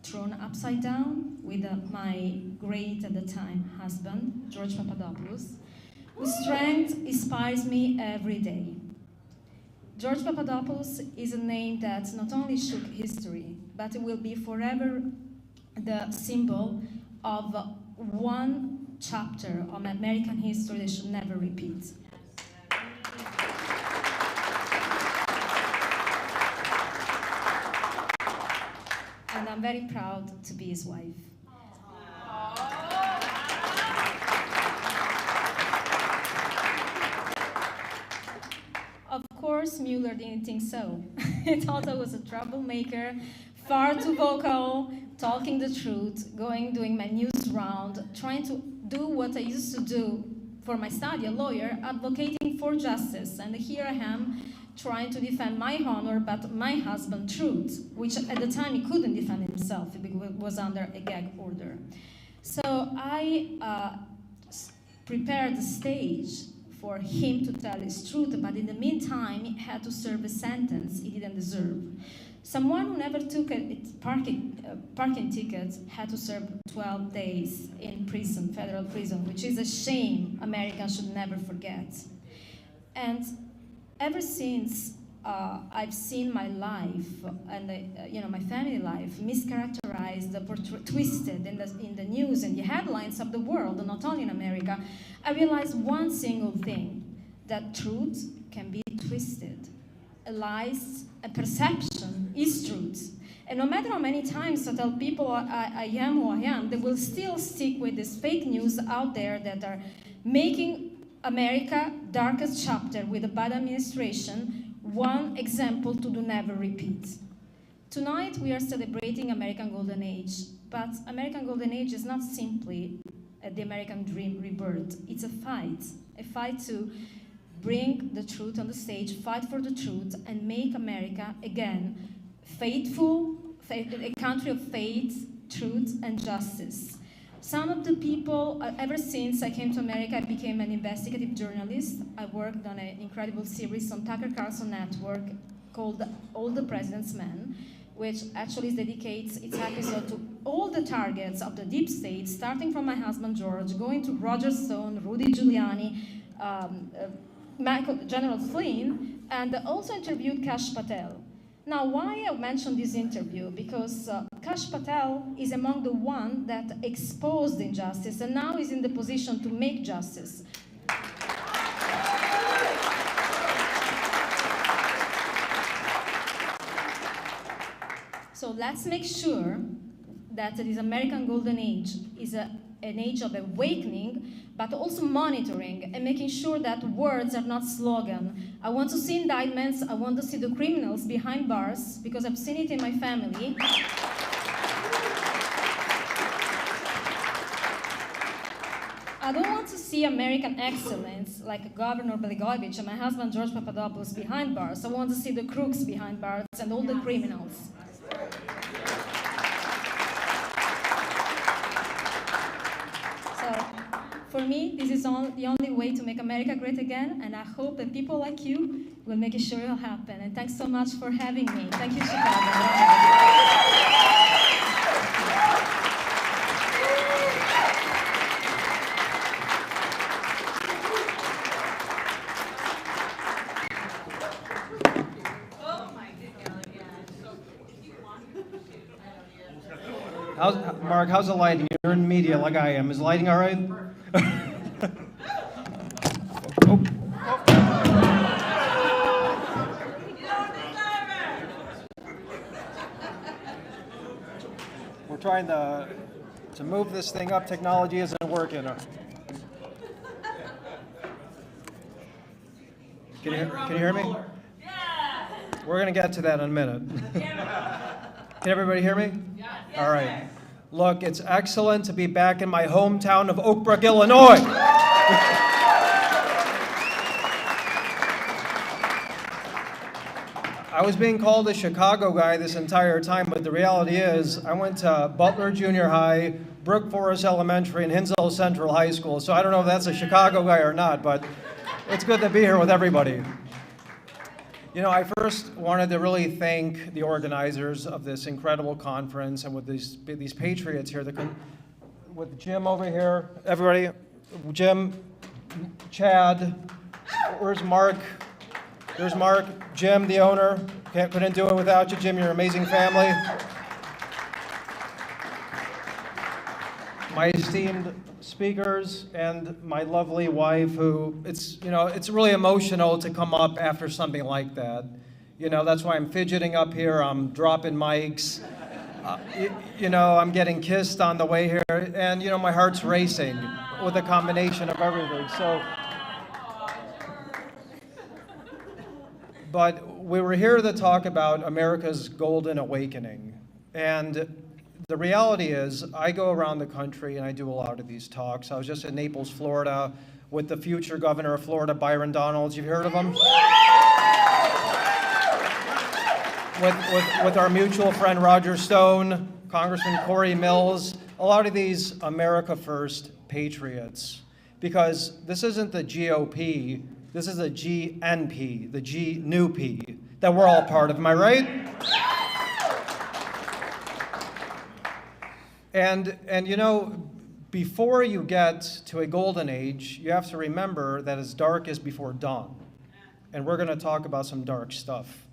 thrown upside down with my great, at the time, husband, George Papadopoulos, whose strength inspires me every day. George Papadopoulos is a name that not only shook history, but it will be forever the symbol of one chapter of American history that should never repeat. And I'm very proud to be his wife. Of course, Mueller didn't think so. He thought I was a troublemaker, far too vocal, talking the truth, doing my news round, trying to do what I used to do for my study, a lawyer, advocating for justice. And here I am, trying to defend my honor, but my husband's truth, which at the time he couldn't defend himself because it was under a gag order. So I prepared the stage for him to tell his truth, but in the meantime, he had to serve a sentence he didn't deserve. Someone who never took a parking ticket had to serve 12 days in prison, federal prison, which is a shame Americans should never forget. And ever since I've seen my life and my family life mischaracterized, twisted in the news and the headlines of the world, not only in America, I realized one single thing: that truth can be twisted. Lies, a perception is truth. And no matter how many times I tell people I am who I am, they will still stick with this fake news out there that are making America darkest chapter with the Biden administration, one example to do never repeat. Tonight we are celebrating American Golden Age, but American Golden Age is not simply the American dream rebirth. It's a fight to bring the truth on the stage, fight for the truth, and make America again faithful, a country of faith, truth, and justice. Some of the people, ever since I came to America, I became an investigative journalist. I worked on an incredible series on Tucker Carlson Network called All the President's Men, which actually dedicates its episode to all the targets of the deep state, starting from my husband George, going to Roger Stone, Rudy Giuliani, General Flynn, and also interviewed Kash Patel. Now, why I mentioned this interview? Because Kash Patel is among the one that exposed injustice and now is in the position to make justice. So let's make sure that this American Golden Age is an age of awakening, but also monitoring and making sure that words are not slogan. I want to see indictments, I want to see the criminals behind bars, because I've seen it in my family. I don't want to see American excellence like Governor Blagojevich and my husband George Papadopoulos behind bars. I want to see the crooks behind bars and all the criminals. So, for me, this is the only way to make America great again, and I hope that people like you will make sure it'll happen. And thanks so much for having me. Thank you, Chicago. Mark, how's the lighting? You're in media like I am. Is the lighting all right? We're trying to move this thing up. Technology isn't working. Can you hear me? We're going to get to that in a minute. Can everybody hear me? All right. Look, it's excellent to be back in my hometown of Oak Brook, Illinois. I was being called a Chicago guy this entire time, but the reality is I went to Butler Junior High, Brook Forest Elementary, and Hinsdale Central High School, so I don't know if that's a Chicago guy or not, but it's good to be here with everybody. You know, I first wanted to really thank the organizers of this incredible conference and with these patriots here, with Jim over here, everybody, Jim, Chad, where's Mark? There's Mark, Jim, the owner. Couldn't do it without you, Jim, you're an amazing family. My esteemed speakers and my lovely wife, who it's really emotional to come up after something like that. You know, that's why I'm fidgeting up here, I'm dropping mics. I'm getting kissed on the way here, and my heart's racing with a combination of everything. So, but we were here to talk about America's Golden Awakening, and the reality is, I go around the country and I do a lot of these talks. I was just in Naples, Florida, with the future governor of Florida, Byron Donalds. You've heard of him? With our mutual friend Roger Stone, Congressman Corey Mills, a lot of these America First patriots. Because this isn't the GOP, this is the GNP, the G new P, that we're all part of. Am I right? And before you get to a golden age, you have to remember that it's dark as before dawn. And we're going to talk about some dark stuff.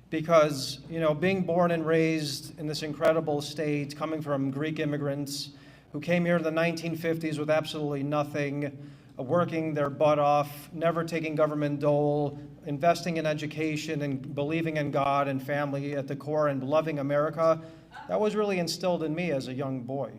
Because, being born and raised in this incredible state, coming from Greek immigrants who came here in the 1950s with absolutely nothing, working their butt off, never taking government dole, investing in education and believing in God and family at the core and loving America, that was really instilled in me as a young boy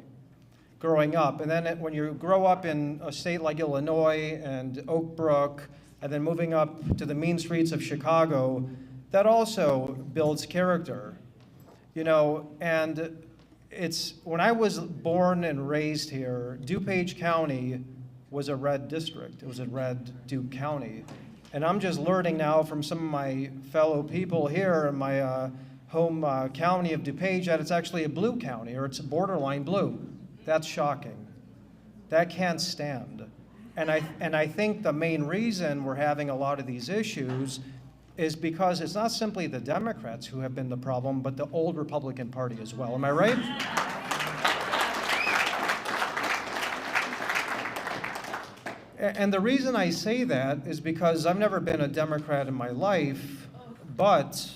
growing up. And then when you grow up in a state like Illinois and Oak Brook, and then moving up to the mean streets of Chicago, that also builds character. And it's, when I was born and raised here, DuPage County was a red district. It was a red Duke County. And I'm just learning now from some of my fellow people here in my home county of DuPage that it's actually a blue county, or it's borderline blue. That's shocking. That can't stand. And I think the main reason we're having a lot of these issues is because it's not simply the Democrats who have been the problem, but the old Republican Party as well. Am I right? And the reason I say that is because I've never been a Democrat in my life, but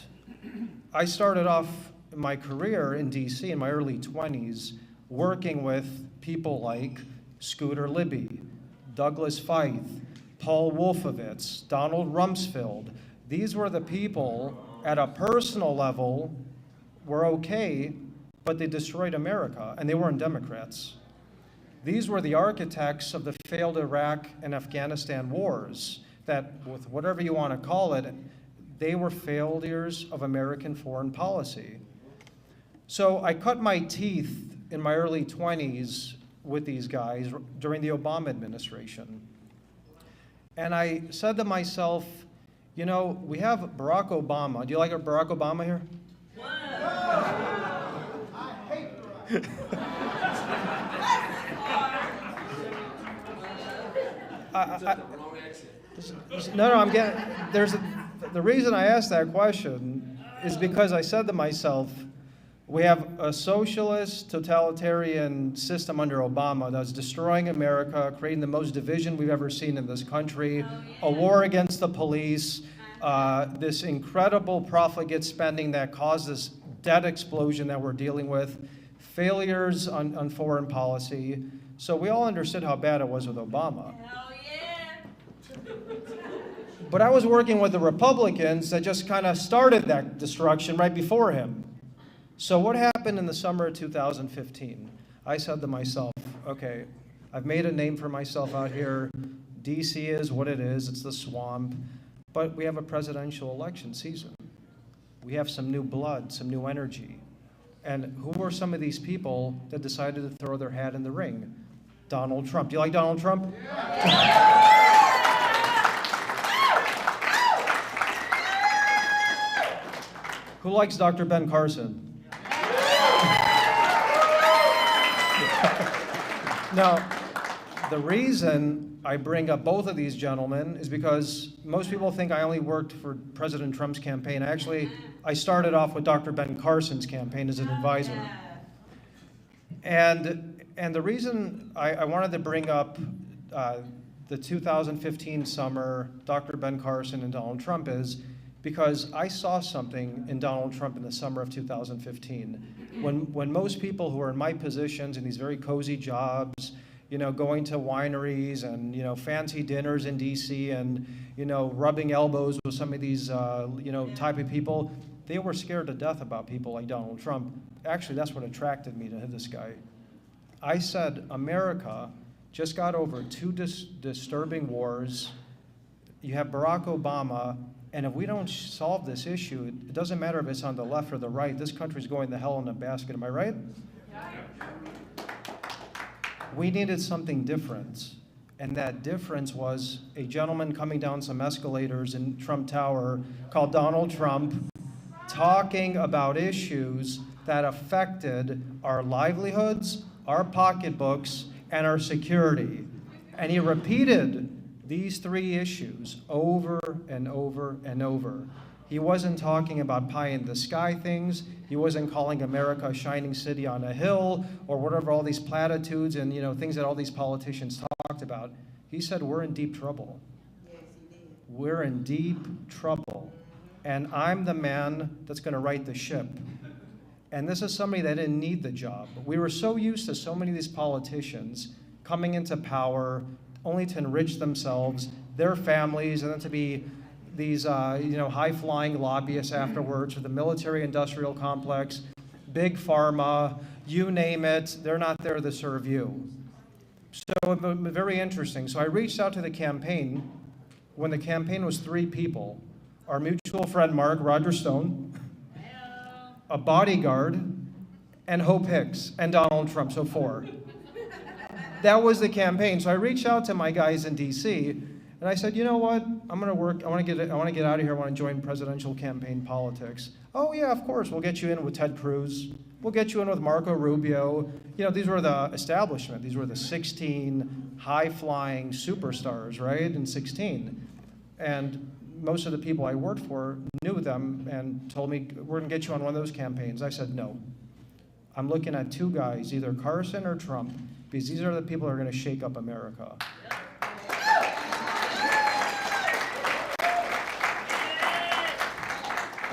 I started off my career in DC in my early 20s working with people like Scooter Libby, Douglas Feith, Paul Wolfowitz, Donald Rumsfeld. These were the people at a personal level were okay, but they destroyed America, and they weren't Democrats. These were the architects of the failed Iraq and Afghanistan wars that, with whatever you want to call it, they were failures of American foreign policy. So I cut my teeth in my early 20s with these guys during the Obama administration. And I said to myself, you know, we have Barack Obama. Do you like Barack Obama here? I hate Barack. No, I'm getting, the reason I asked that question is because I said to myself, we have a socialist, totalitarian system under Obama that's destroying America, creating the most division we've ever seen in this country, a war against the police, this incredible profligate spending that caused this debt explosion that we're dealing with, failures on foreign policy. So we all understood how bad it was with Obama. Hell yeah! But I was working with the Republicans that just kind of started that destruction right before him. So what happened in the summer of 2015? I said to myself, okay, I've made a name for myself out here. DC is what it is. It's the swamp. But we have a presidential election season. We have some new blood, some new energy. And who were some of these people that decided to throw their hat in the ring? Donald Trump. Do you like Donald Trump? Yeah. Who likes Dr. Ben Carson? Now, the reason I bring up both of these gentlemen is because most people think I only worked for President Trump's campaign. Actually, I started off with Dr. Ben Carson's campaign as an advisor. And the reason I wanted to bring up the 2015 summer, Dr. Ben Carson and Donald Trump is because I saw something in Donald Trump in the summer of 2015. When most people who are in my positions in these very cozy jobs, you know, going to wineries and, you know, fancy dinners in DC and, you know, rubbing elbows with some of these, you know, type of people, they were scared to death about people like Donald Trump. Actually, that's what attracted me to this guy. I said, America just got over two disturbing wars. You have Barack Obama, and if we don't solve this issue, it doesn't matter if it's on the left or the right, this country's going to hell in a basket, am I right? We needed something different, and that difference was a gentleman coming down some escalators in Trump Tower called Donald Trump, talking about issues that affected our livelihoods, our pocketbooks, and our security. And he repeated these three issues over and over and over. He wasn't talking about pie in the sky things. He wasn't calling America a shining city on a hill or whatever, all these platitudes and, you know, things that all these politicians talked about. He said, we're in deep trouble. Yes, he did. We're in deep trouble. And I'm the man that's going to right the ship. And this is somebody that didn't need the job. We were so used to so many of these politicians coming into power only to enrich themselves, their families, and then to be these you know, high-flying lobbyists afterwards for the military-industrial complex, big pharma, you name it, they're not there to serve you. So very interesting. So I reached out to the campaign when the campaign was three people. Our mutual friend Mark, Roger Stone, a bodyguard, and Hope Hicks, and Donald Trump, so four. That was the campaign. So I reached out to my guys in DC, And I said, you know what? I'm going to work. I want to get out of here. I want to join presidential campaign politics. Oh yeah, of course. We'll get you in with Ted Cruz. We'll get you in with Marco Rubio. You know, these were the establishment. These were the 16 high-flying superstars, right? In 16, and most of the people I worked for knew them and told me, we're going to get you on one of those campaigns. I said, no. I'm looking at two guys, either Carson or Trump, because these are the people that are going to shake up America.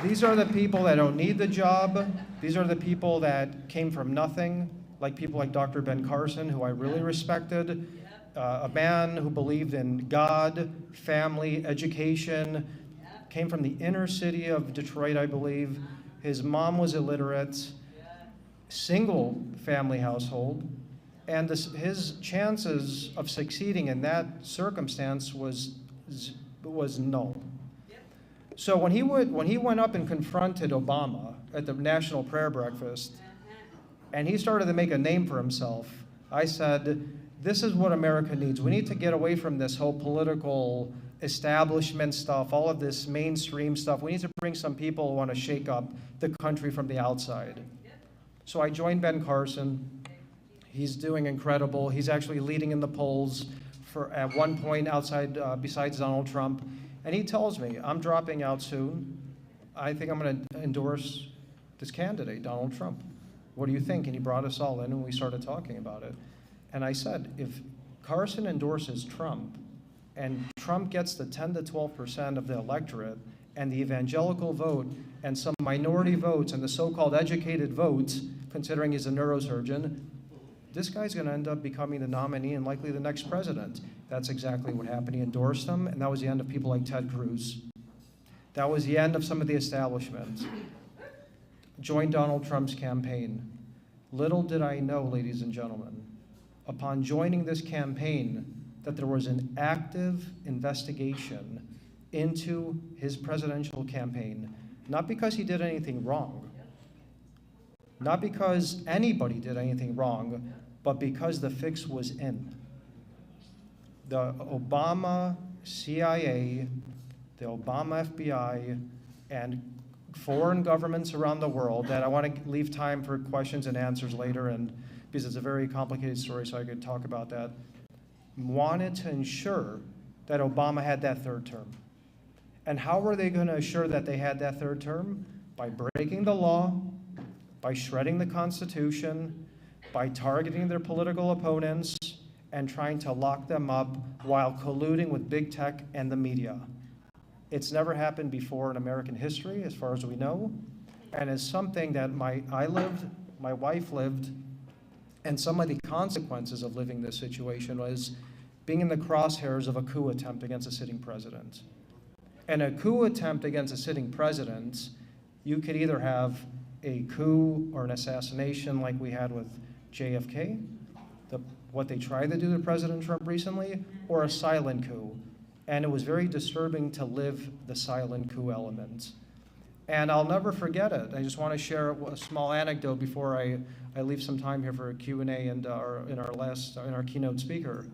These are the people that don't need the job. These are the people that came from nothing, like people like Dr. Ben Carson, who I really respected, a man who believed in God, family, education, came from the inner city of Detroit, I believe. His mom was illiterate, single family household, and his chances of succeeding in that circumstance was null. So when he went up and confronted Obama at the National Prayer Breakfast, and he started to make a name for himself, I said, this is what America needs. We need to get away from this whole political establishment stuff, all of this mainstream stuff. We need to bring some people who want to shake up the country from the outside. So I joined Ben Carson. He's doing incredible. He's actually leading in the polls at one point outside, besides Donald Trump. And he tells me, I'm dropping out soon. I think I'm going to endorse this candidate, Donald Trump. What do you think? And he brought us all in and we started talking about it. And I said, if Carson endorses Trump and Trump gets the 10 to 12% of the electorate and the evangelical vote and some minority votes and the so-called educated votes, considering he's a neurosurgeon, this guy's going to end up becoming the nominee and likely the next president. That's exactly what happened. He endorsed him, and that was the end of people like Ted Cruz. That was the end of some of the establishment. Joined Donald Trump's campaign. Little did I know, ladies and gentlemen, upon joining this campaign, that there was an active investigation into his presidential campaign, not because he did anything wrong, not because anybody did anything wrong, but because the fix was in. The Obama CIA, the Obama FBI, and foreign governments around the world, that I want to leave time for questions and answers later, and because it's a very complicated story, so I could talk about that, wanted to ensure that Obama had that third term. And how were they going to assure that they had that third term? By breaking the law, by shredding the Constitution, by targeting their political opponents, and trying to lock them up while colluding with big tech and the media. It's never happened before in American history, as far as we know, and is something that I lived, my wife lived, and some of the consequences of living this situation was being in the crosshairs of a coup attempt against a sitting president. And a coup attempt against a sitting president, you could either have a coup or an assassination like we had with JFK, what they tried to do to President Trump recently, or a silent coup. And it was very disturbing to live the silent coup element. And I'll never forget it. I just want to share a small anecdote before I leave some time here for a Q&A and in our keynote speaker.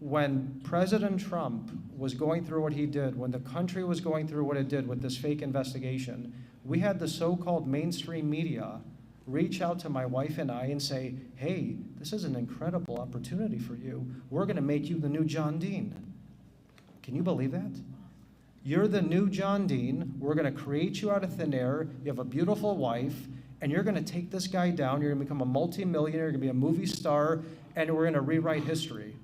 When President Trump was going through what he did, when the country was going through what it did with this fake investigation, we had the so-called mainstream media reach out to my wife and I and say, hey, this is an incredible opportunity for you. We're going to make you the new John Dean. Can you believe that? You're the new John Dean. We're going to create you out of thin air. You have a beautiful wife, and you're going to take this guy down. You're going to become a multimillionaire. You're going to be a movie star, and we're going to rewrite history.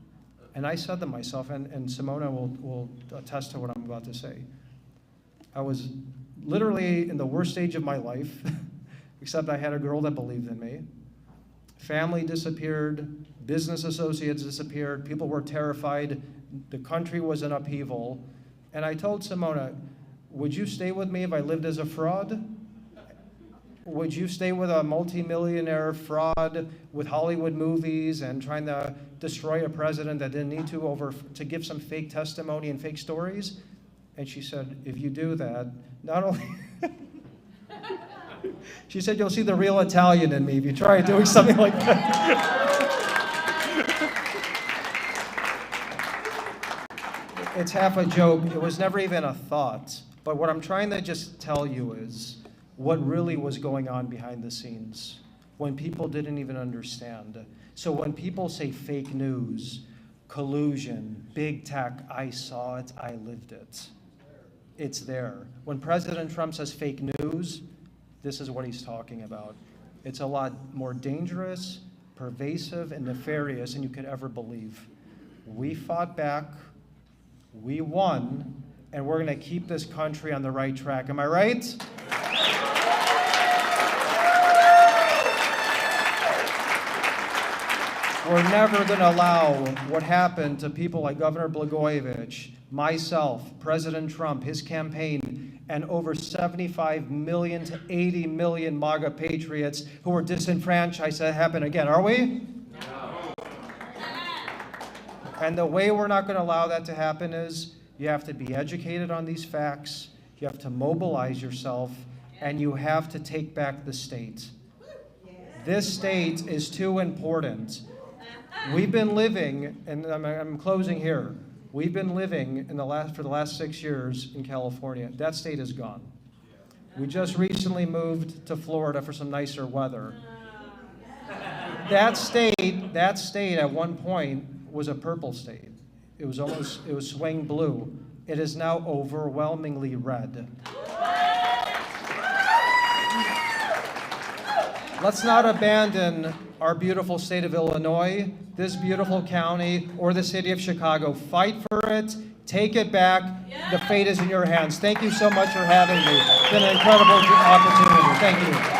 And I said to myself, and Simona will attest to what I'm about to say, I was literally in the worst stage of my life, except I had a girl that believed in me. Family disappeared, business associates disappeared, people were terrified, the country was in upheaval. And I told Simona, would you stay with me if I lived as a fraud? Would you stay with a multimillionaire fraud with Hollywood movies and trying to destroy a president that didn't need to give some fake testimony and fake stories? And she said, if you do that, not only... She said, you'll see the real Italian in me if you try doing something like that. it's half a joke. It was never even a thought. But what I'm trying to just tell you is what really was going on behind the scenes when people didn't even understand. So when people say fake news, collusion, big tech, I saw it, I lived it. It's there. When President Trump says fake news, this is what he's talking about. It's a lot more dangerous, pervasive, and nefarious than you could ever believe. We fought back, we won, and we're going to keep this country on the right track. Am I right? We're never going to allow what happened to people like Governor Blagojevich, myself, President Trump, his campaign, and over 75 million to 80 million MAGA patriots who were disenfranchised to happen again. Are we? No. And the way we're not going to allow that to happen is you have to be educated on these facts, you have to mobilize yourself, and you have to take back the state. This state is too important. We've been living, and I'm closing here, we've been living for the last 6 years in California. That state is gone. We just recently moved to Florida for some nicer weather. That state at one point was a purple state. It was swaying blue. It is now overwhelmingly red. Let's not abandon our beautiful state of Illinois, this beautiful county, or the city of Chicago. Fight for it. Take it back. The fate is in your hands. Thank you so much for having me. It's been an incredible opportunity. Thank you.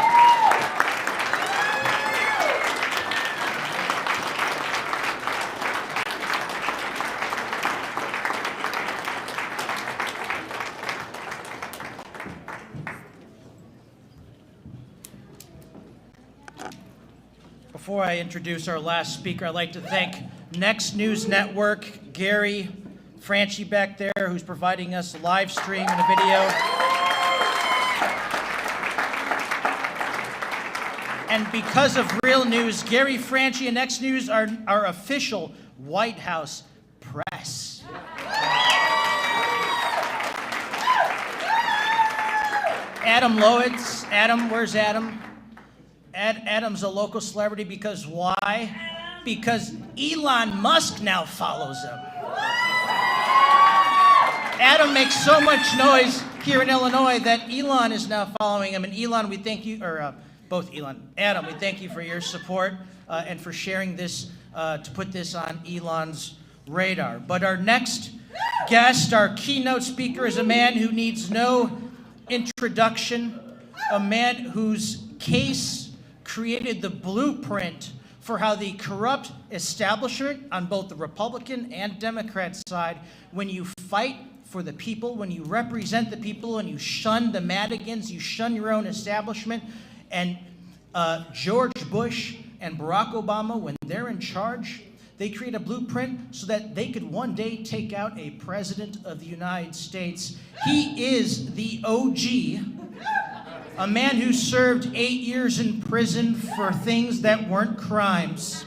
Before I introduce our last speaker, I'd like to thank Next News Network, Gary, Franchi back there, who's providing us a live stream and a video. And because of Real News, Gary, Franchi, and Next News are our official White House press. Adam Lowitz. Adam, where's Adam? Adam's a local celebrity because why? Because Elon Musk now follows him. Adam makes so much noise here in Illinois that Elon is now following him. And Elon, we thank you, or both Elon, Adam, we thank you for your support and for sharing this, to put this on Elon's radar. But our next guest, our keynote speaker, is a man who needs no introduction, a man whose case created the blueprint for how the corrupt establishment on both the Republican and Democrat side, when you fight for the people, when you represent the people, and you shun the Madigans, you shun your own establishment. And George Bush and Barack Obama, when they're in charge, they create a blueprint so that they could one day take out a president of the United States. He is the OG. A man who served 8 years in prison for things that weren't crimes.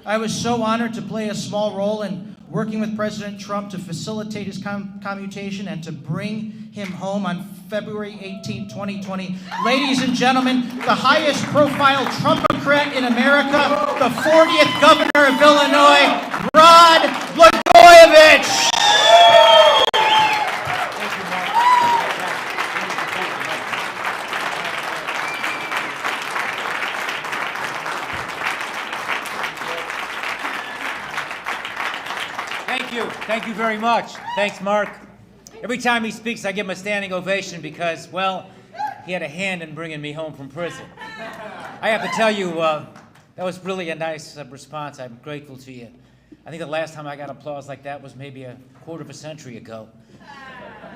I was so honored to play a small role in working with President Trump to facilitate his commutation and to bring him home on February 18, 2020. Ladies and gentlemen, the highest profile Trumpocrat in America, the 40th governor of Illinois, Rod Blagojevich. Thank you very much. Thanks, Mark. Every time he speaks, I give him a standing ovation because, well, he had a hand in bringing me home from prison. I have to tell you, that was really a nice response. I'm grateful to you. I think the last time I got applause like that was maybe a quarter of a century ago.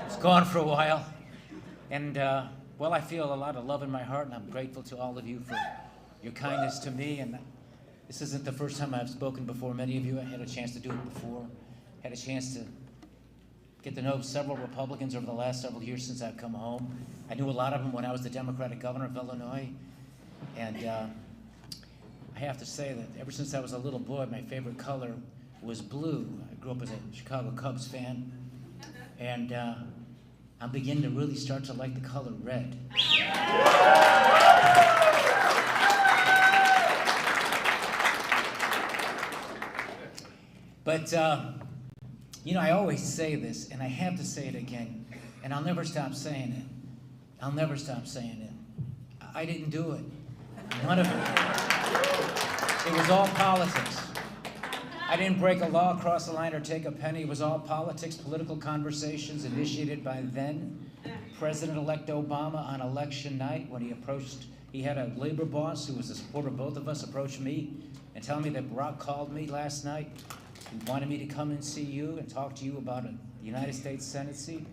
It's gone for a while. And, well, I feel a lot of love in my heart, and I'm grateful to all of you for your kindness to me. And this isn't the first time I've spoken before many of you. I had a chance to do it before. Had a chance to get to know several Republicans over the last several years since I've come home. I knew a lot of them when I was the Democratic governor of Illinois. And I have to say that ever since I was a little boy, my favorite color was blue. I grew up as a Chicago Cubs fan, and I'm beginning to really start to like the color red. But, I always say this, and I have to say it again, and I'll never stop saying it. I'll never stop saying it. I didn't do it. None of it. It was all politics. I didn't break a law, cross a line, or take a penny. It was all politics, political conversations initiated by then President-elect Obama on election night when he had a labor boss who was a supporter of both of us approach me and tell me that Barack called me last night. He wanted me to come and see you and talk to you about a United States Senate seat.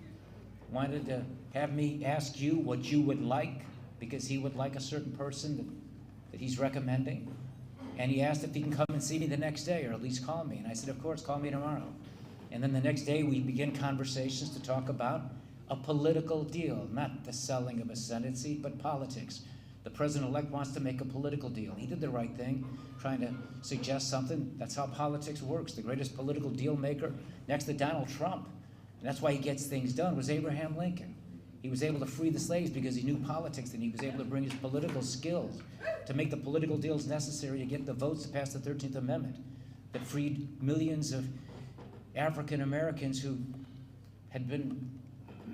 Wanted to have me ask you what you would like, because he would like a certain person that he's recommending. And he asked if he can come and see me the next day, or at least call me. And I said, of course, call me tomorrow. And then the next day we begin conversations to talk about a political deal, not the selling of a Senate seat, but politics. The president-elect wants to make a political deal. He did the right thing, trying to suggest something. That's how politics works. The greatest political deal maker next to Donald Trump, and that's why he gets things done, was Abraham Lincoln. He was able to free the slaves because he knew politics, and he was able to bring his political skills to make the political deals necessary to get the votes to pass the 13th Amendment that freed millions of African Americans who had been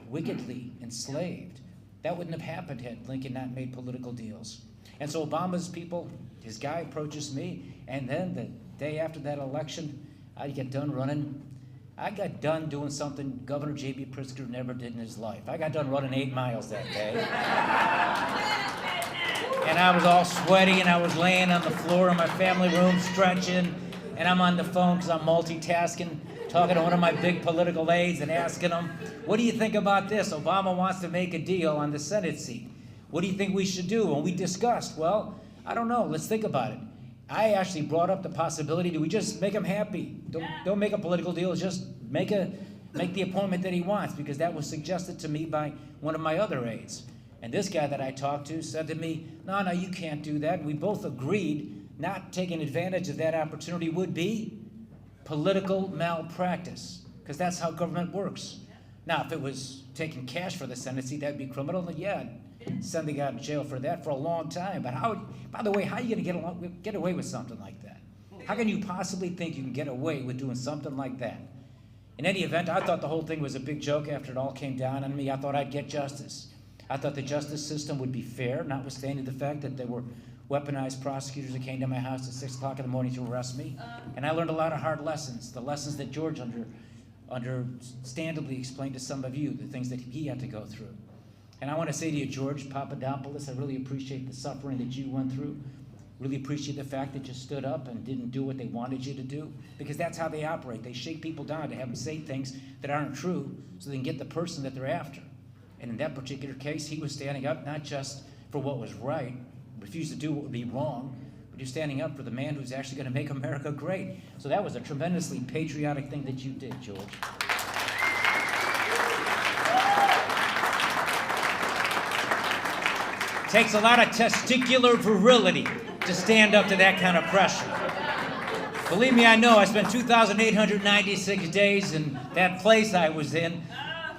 wickedly enslaved. That wouldn't have happened had Lincoln not made political deals. And so Obama's people, his guy approaches me, and then the day after that election, I get done running. I got done doing something Governor J.B. Pritzker never did in his life. I got done running 8 miles that day. And I was all sweaty, and I was laying on the floor in my family room stretching, and I'm on the phone because I'm multitasking, talking to one of my big political aides and asking him, what do you think about this? Obama wants to make a deal on the Senate seat. What do you think we should do? And we discussed, well, I don't know, let's think about it. I actually brought up the possibility, do we just make him happy? Don't make a political deal, just make the appointment that he wants, because that was suggested to me by one of my other aides. And this guy that I talked to said to me, no, you can't do that. And we both agreed not taking advantage of that opportunity would be political malpractice, because that's how government works. Now, if it was taking cash for the Senate seat, that'd be criminal, then yeah, send the guy to jail for that for a long time. But by the way, how are you going to get away with something like that? How can you possibly think you can get away with doing something like that? In any event, I thought the whole thing was a big joke after it all came down on me. I thought I'd get justice. I thought the justice system would be fair, notwithstanding the fact that there were weaponized prosecutors that came to my house at 6 o'clock in the morning to arrest me. And I learned a lot of hard lessons, the lessons that George understandably explained to some of you, the things that he had to go through. And I want to say to you, George Papadopoulos, I really appreciate the suffering that you went through. Really appreciate the fact that you stood up and didn't do what they wanted you to do, because that's how they operate. They shake people down to have them say things that aren't true so they can get the person that they're after. And in that particular case, he was standing up not just for what was right, refused to do what would be wrong, but he was standing up for the man who's actually going to make America great. So that was a tremendously patriotic thing that you did, George. Takes a lot of testicular virility to stand up to that kind of pressure. Believe me, I know. I spent 2,896 days in that place I was in,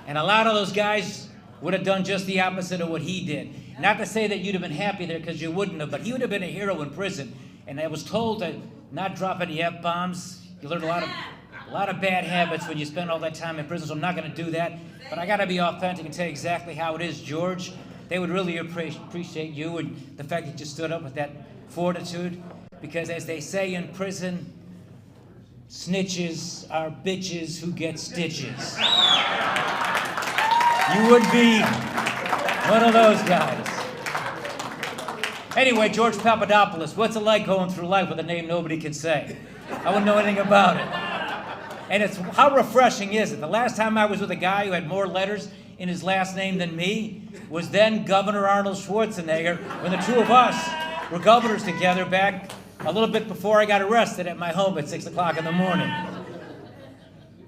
and a lot of those guys would have done just the opposite of what he did. Not to say that you'd have been happy there, because you wouldn't have, but he would have been a hero in prison. And I was told to not drop any F-bombs. You learn a lot of bad habits when you spend all that time in prison, so I'm not going to do that. But I got to be authentic and tell you exactly how it is, George. They would really appreciate you and the fact that you stood up with that fortitude, because as they say in prison, snitches are bitches who get stitches. You would be one of those guys. Anyway, George Papadopoulos, what's it like going through life with a name nobody can say? I wouldn't know anything about it. And it's how refreshing is it? The last time I was with a guy who had more letters in his last name than me was then Governor Arnold Schwarzenegger, when the two of us were governors together back a little bit before I got arrested at my home at 6 o'clock in the morning.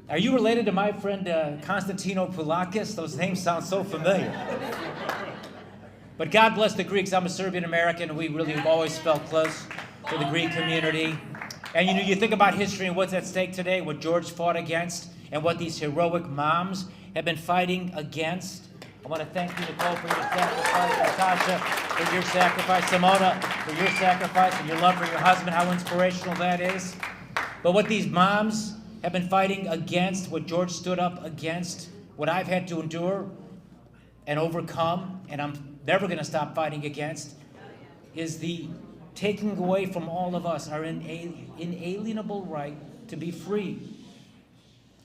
Are you related to my friend Constantino Poulakis? Those names sound so familiar. But God bless the Greeks. I'm a Serbian American, and we really have always felt close to the Greek community. And you think about history and what's at stake today, what George fought against, and what these heroic moms have been fighting against. I want to thank you, Nicole, for your sacrifice, Natasha, for your sacrifice, Simona, for your sacrifice and your love for your husband, how inspirational that is. But what these moms have been fighting against, what George stood up against, what I've had to endure and overcome, and I'm never going to stop fighting against, is the taking away from all of us our inalienable right to be free.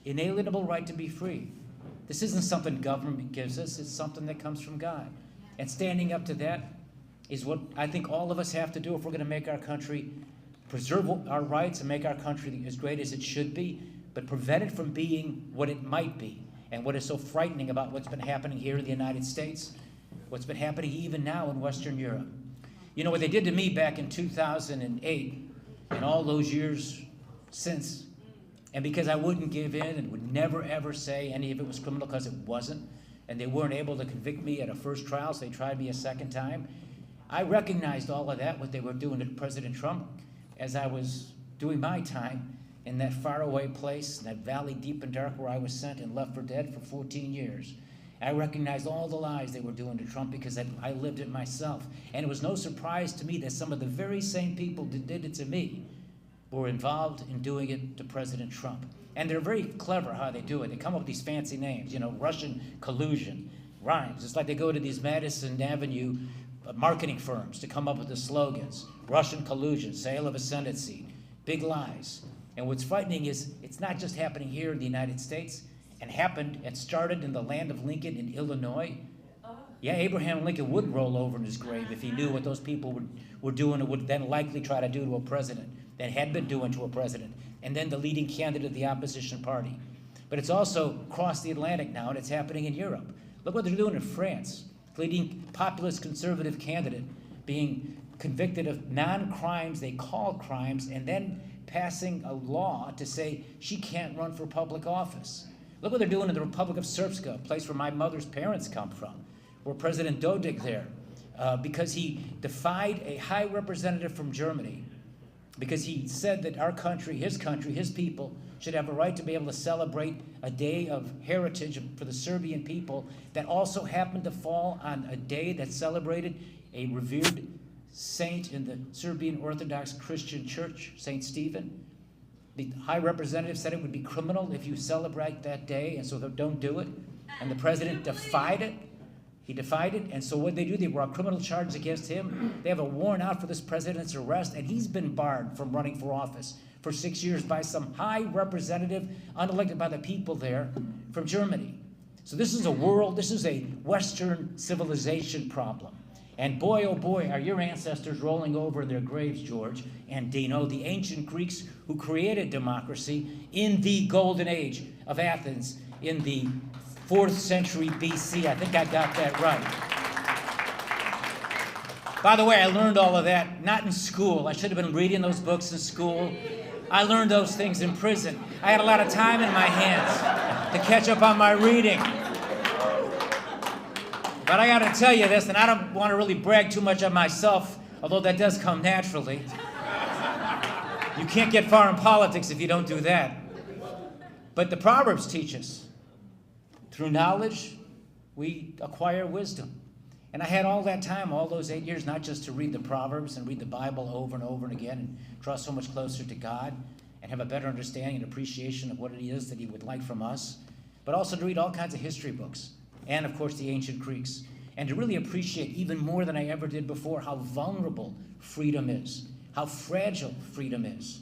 Inalienable right to be free. This isn't something government gives us, it's something that comes from God. And standing up to that is what I think all of us have to do if we're going to make our country, preserve our rights and make our country as great as it should be, but prevent it from being what it might be. And what is so frightening about what's been happening here in the United States, what's been happening even now in Western Europe. You know what they did to me back in 2008 and all those years since, and because I wouldn't give in and would never ever say any of it was criminal because it wasn't, and they weren't able to convict me at a first trial, so they tried me a second time, I recognized all of that, what they were doing to President Trump, as I was doing my time in that faraway place, in that valley deep and dark where I was sent and left for dead for 14 years. I recognized all the lies they were doing to Trump because I lived it myself. And it was no surprise to me that some of the very same people that did it to me were involved in doing it to President Trump. And they're very clever how they do it. They come up with these fancy names, you know, Russian collusion, rhymes. It's like they go to these Madison Avenue marketing firms to come up with the slogans. Russian collusion, sale of a Senate seat, big lies. And what's frightening is it's not just happening here in the United States, and started in the land of Lincoln in Illinois. Yeah, Abraham Lincoln would roll over in his grave if he knew what those people were doing and would then likely try to do to a president, that had been doing to a president, and then the leading candidate of the opposition party. But it's also crossed the Atlantic now, and it's happening in Europe. Look what they're doing in France. Leading populist conservative candidate being convicted of non-crimes they call crimes, and then passing a law to say she can't run for public office. Look what they're doing in the Republic of Srpska, a place where my mother's parents come from, where President Dodik there, because he defied a high representative from Germany, because he said that our country, his people, should have a right to be able to celebrate a day of heritage for the Serbian people that also happened to fall on a day that celebrated a revered saint in the Serbian Orthodox Christian Church, St. Stephen. The High Representative said it would be criminal if you celebrate that day, and so they don't do it. And the president defied it. He defied it, and so what they do, they brought criminal charges against him. They have a warrant out for this president's arrest, and he's been barred from running for office for 6 years by some high representative, unelected by the people there, from Germany. So this is a Western civilization problem. And boy, oh boy, are your ancestors rolling over in their graves, George and Dino, the ancient Greeks who created democracy in the golden age of Athens in the 4th century BC. I think I got that right. By the way, I learned all of that not in school. I should have been reading those books in school. I learned those things in prison. I had a lot of time in my hands to catch up on my reading. But I got to tell you this, and I don't want to really brag too much on myself, although that does come naturally. You can't get far in politics if you don't do that. But the Proverbs teach us, through knowledge, we acquire wisdom. And I had all that time, all those 8 years, not just to read the Proverbs and read the Bible over and over and again and draw so much closer to God and have a better understanding and appreciation of what it is that he would like from us, but also to read all kinds of history books and, of course, the ancient Greeks, and to really appreciate even more than I ever did before how vulnerable freedom is, how fragile freedom is.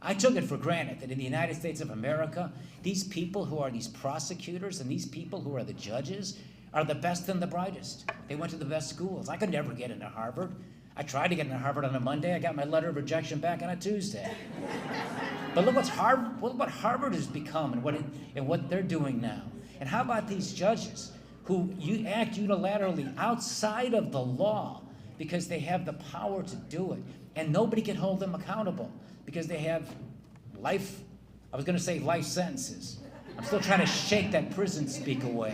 I took it for granted that in the United States of America, these people who are these prosecutors and these people who are the judges are the best and the brightest. They went to the best schools. I could never get into Harvard. I tried to get into Harvard on a Monday. I got my letter of rejection back on a Tuesday. But look what Harvard has become and what they're doing now. And how about these judges who act unilaterally outside of the law because they have the power to do it, and nobody can hold them accountable because they have life sentences. I'm still trying to shake that prison speak away.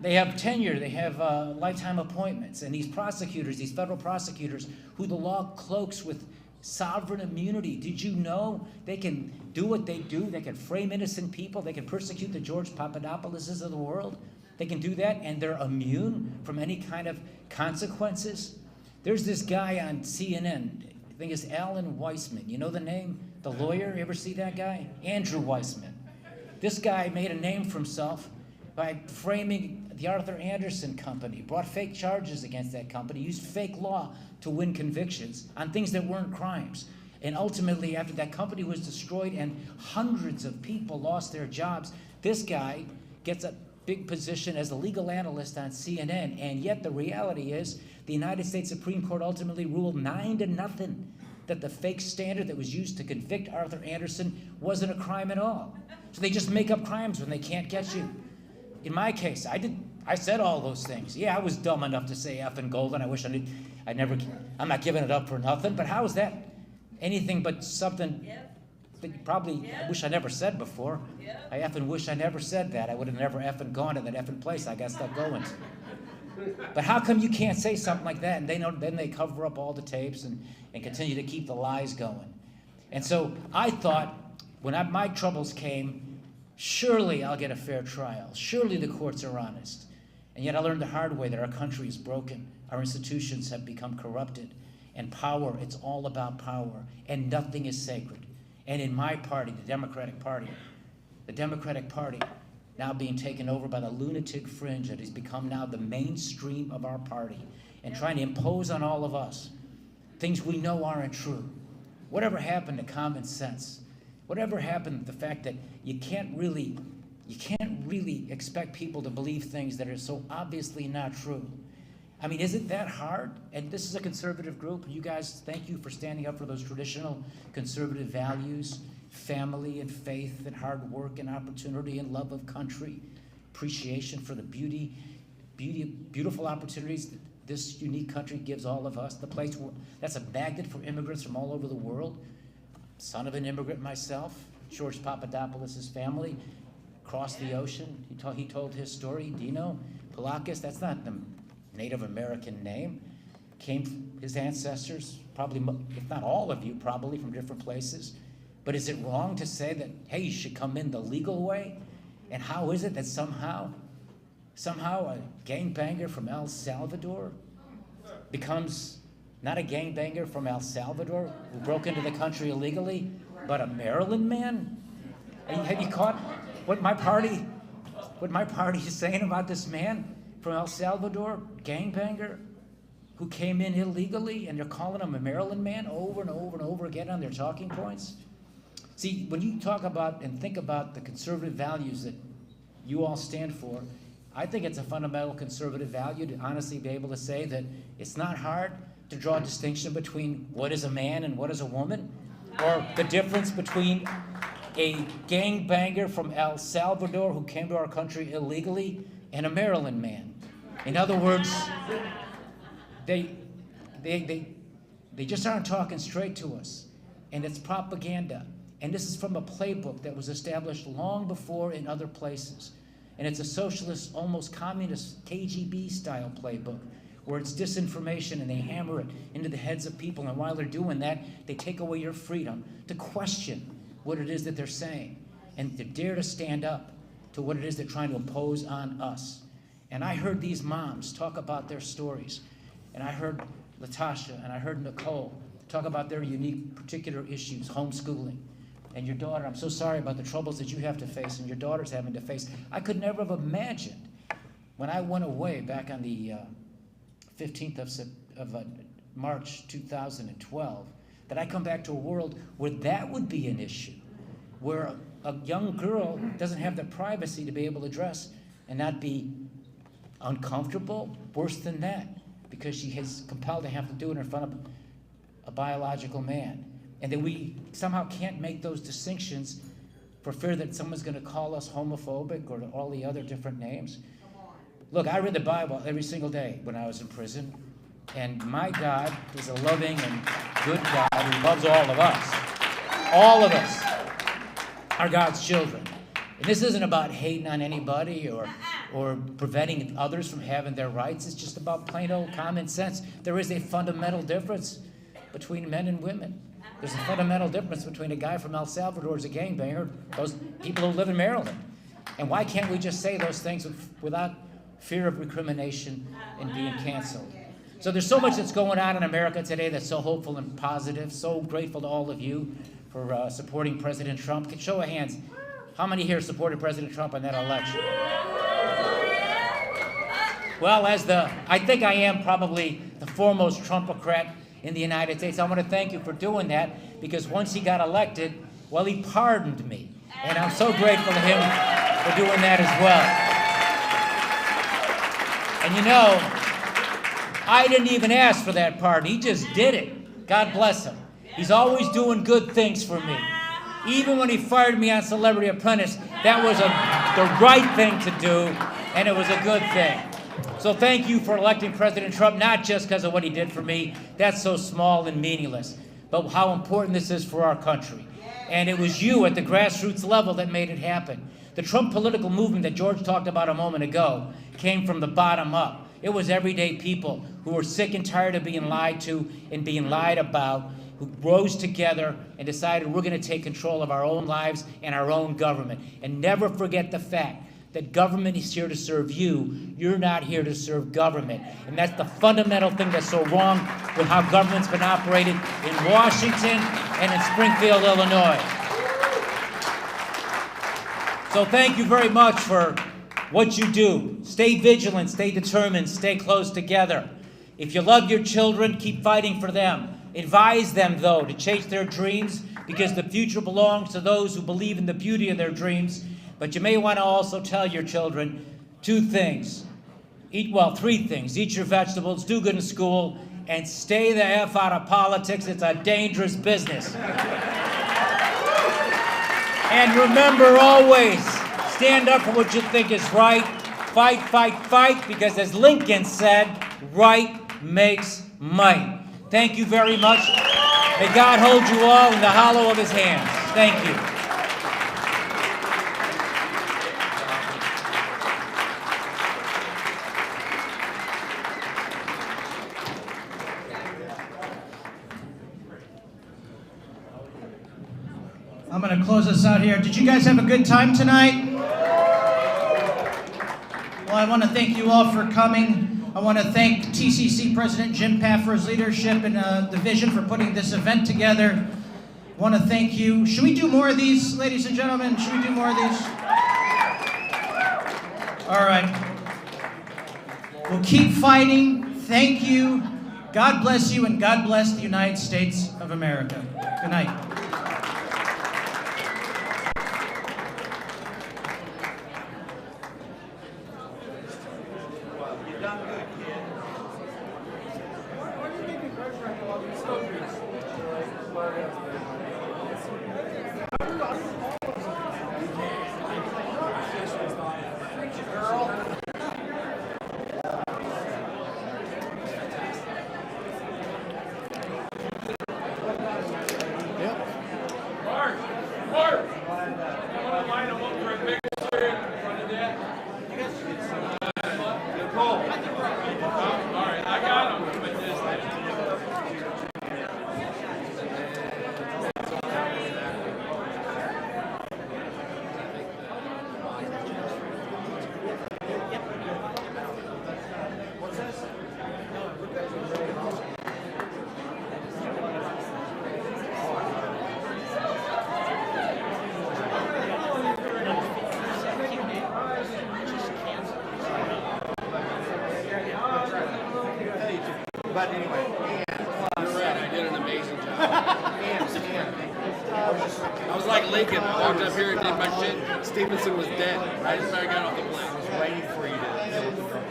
They have tenure, they have lifetime appointments, and these prosecutors, these federal prosecutors, who the law cloaks with sovereign immunity. Did you know they can do what they do? They can frame innocent people. They can persecute the George Papadopouloses of the world. They can do that, and they're immune from any kind of consequences. There's this guy on CNN, I think it's Alan Weissman. You know the name? The lawyer, you ever see that guy? Andrew Weissman. This guy made a name for himself by framing the Arthur Anderson Company, brought fake charges against that company, used fake law to win convictions on things that weren't crimes. And ultimately, after that company was destroyed and hundreds of people lost their jobs, this guy gets a big position as a legal analyst on CNN. And yet the reality is the United States Supreme Court ultimately ruled 9-0 that the fake standard that was used to convict Arthur Anderson wasn't a crime at all. So they just make up crimes when they can't get you. In my case, I said all those things. Yeah, I was dumb enough to say F and golden. I wish I'm not giving it up for nothing. But how is that anything but something that you probably I wish I never said before? I effing wish I never said that. I would have never effing gone to that effing place I got stuck going to. But how come you can't say something like that? And then they cover up all the tapes and continue to keep the lies going. And so I thought when my troubles came, surely I'll get a fair trial. Surely the courts are honest. And yet I learned the hard way that our country is broken. Our institutions have become corrupted. And power, it's all about power. And nothing is sacred. And in my party, the Democratic Party now being taken over by the lunatic fringe that has become now the mainstream of our party and trying to impose on all of us things we know aren't true. Whatever happened to common sense? Whatever happened to the fact that you can't really expect people to believe things that are so obviously not true? I mean, is it that hard? And this is a conservative group. You guys, thank you for standing up for those traditional conservative values, family and faith and hard work and opportunity and love of country, appreciation for the beautiful opportunities that this unique country gives all of us, the place that's a magnet for immigrants from all over the world. Son of an immigrant myself, George Papadopoulos' family crossed the ocean. He told his story. Dino Polakis, that's not the Native American name. His ancestors, probably, if not all of you, probably from different places. But is it wrong to say that, hey, you should come in the legal way? And how is it that somehow a gangbanger from El Salvador becomes not a gangbanger from El Salvador who broke into the country illegally, but a Maryland man? Have you caught what my party is saying about this man from El Salvador, gangbanger, who came in illegally, and they're calling him a Maryland man over and over and over again on their talking points? See, when you talk about and think about the conservative values that you all stand for, I think it's a fundamental conservative value to honestly be able to say that it's not hard to draw a distinction between what is a man and what is a woman, or the difference between a gangbanger from El Salvador who came to our country illegally and a Maryland man. In other words, they just aren't talking straight to us, and it's propaganda. And this is from a playbook that was established long before in other places. And it's a socialist, almost communist, KGB-style playbook, where it's disinformation and they hammer it into the heads of people. And while they're doing that, they take away your freedom to question what it is that they're saying and to dare to stand up to what it is they're trying to impose on us. And I heard these moms talk about their stories. And I heard Latasha and I heard Nicole talk about their unique particular issues, homeschooling. And your daughter, I'm so sorry about the troubles that you have to face and your daughter's having to face. I could never have imagined when I went away back on the 15th of March 2012 that I come back to a world where that would be an issue, where a young girl doesn't have the privacy to be able to dress and not be uncomfortable, worse than that, because she is compelled to have to do it in front of a biological man. And that we somehow can't make those distinctions for fear that someone's going to call us homophobic or all the other different names. Look, I read the Bible every single day when I was in prison, and my God is a loving and good God who loves all of us. All of us are God's children. And this isn't about hating on anybody or preventing others from having their rights. It's just about plain old common sense. There is a fundamental difference between men and women. There's a fundamental difference between a guy from El Salvador who's a gangbanger, those people who live in Maryland. And why can't we just say those things without fear of recrimination and being canceled? So there's so much that's going on in America today that's so hopeful and positive. So grateful to all of you for supporting President Trump. Show of hands, how many here supported President Trump in that election? Well, I think I am probably the foremost Trumpocrat in the United States. I want to thank you for doing that, because once he got elected, well, he pardoned me. And I'm so grateful to him for doing that as well. And you know, I didn't even ask for that pardon. He just did it. God bless him. He's always doing good things for me. Even when he fired me on Celebrity Apprentice, that was the right thing to do, and it was a good thing. So thank you for electing President Trump, not just because of what he did for me. That's so small and meaningless, but how important this is for our country. And it was you at the grassroots level that made it happen. The Trump political movement that George talked about a moment ago came from the bottom up. It was everyday people who were sick and tired of being lied to and being lied about, who rose together and decided we're going to take control of our own lives and our own government. And never forget the fact that government is here to serve you. You're not here to serve government. And that's the fundamental thing that's so wrong with how government's been operated in Washington and in Springfield, Illinois. So thank you very much for what you do. Stay vigilant, stay determined, stay close together. If you love your children, keep fighting for them. Advise them, though, to chase their dreams, because the future belongs to those who believe in the beauty of their dreams. But you may want to also tell your children three things. Eat your vegetables, do good in school, and stay the F out of politics. It's a dangerous business. And remember always, stand up for what you think is right. Fight, fight, fight, because as Lincoln said, right makes might. Thank you very much. May God hold you all in the hollow of his hands. Thank you. I'm going to close us out here. Did you guys have a good time tonight? Well, I want to thank you all for coming. I want to thank TCC President Jim Paff for his leadership and the vision for putting this event together. I want to thank you. Should we do more of these, ladies and gentlemen? Should we do more of these? All right. We'll keep fighting. Thank you. God bless you, and God bless the United States of America. Good night. But anyway, You're right, I did an amazing job. I was like Lincoln. I walked up here and did my shit. Stevenson was dead. I just got off the plane. I was waiting for you to deal with the drunk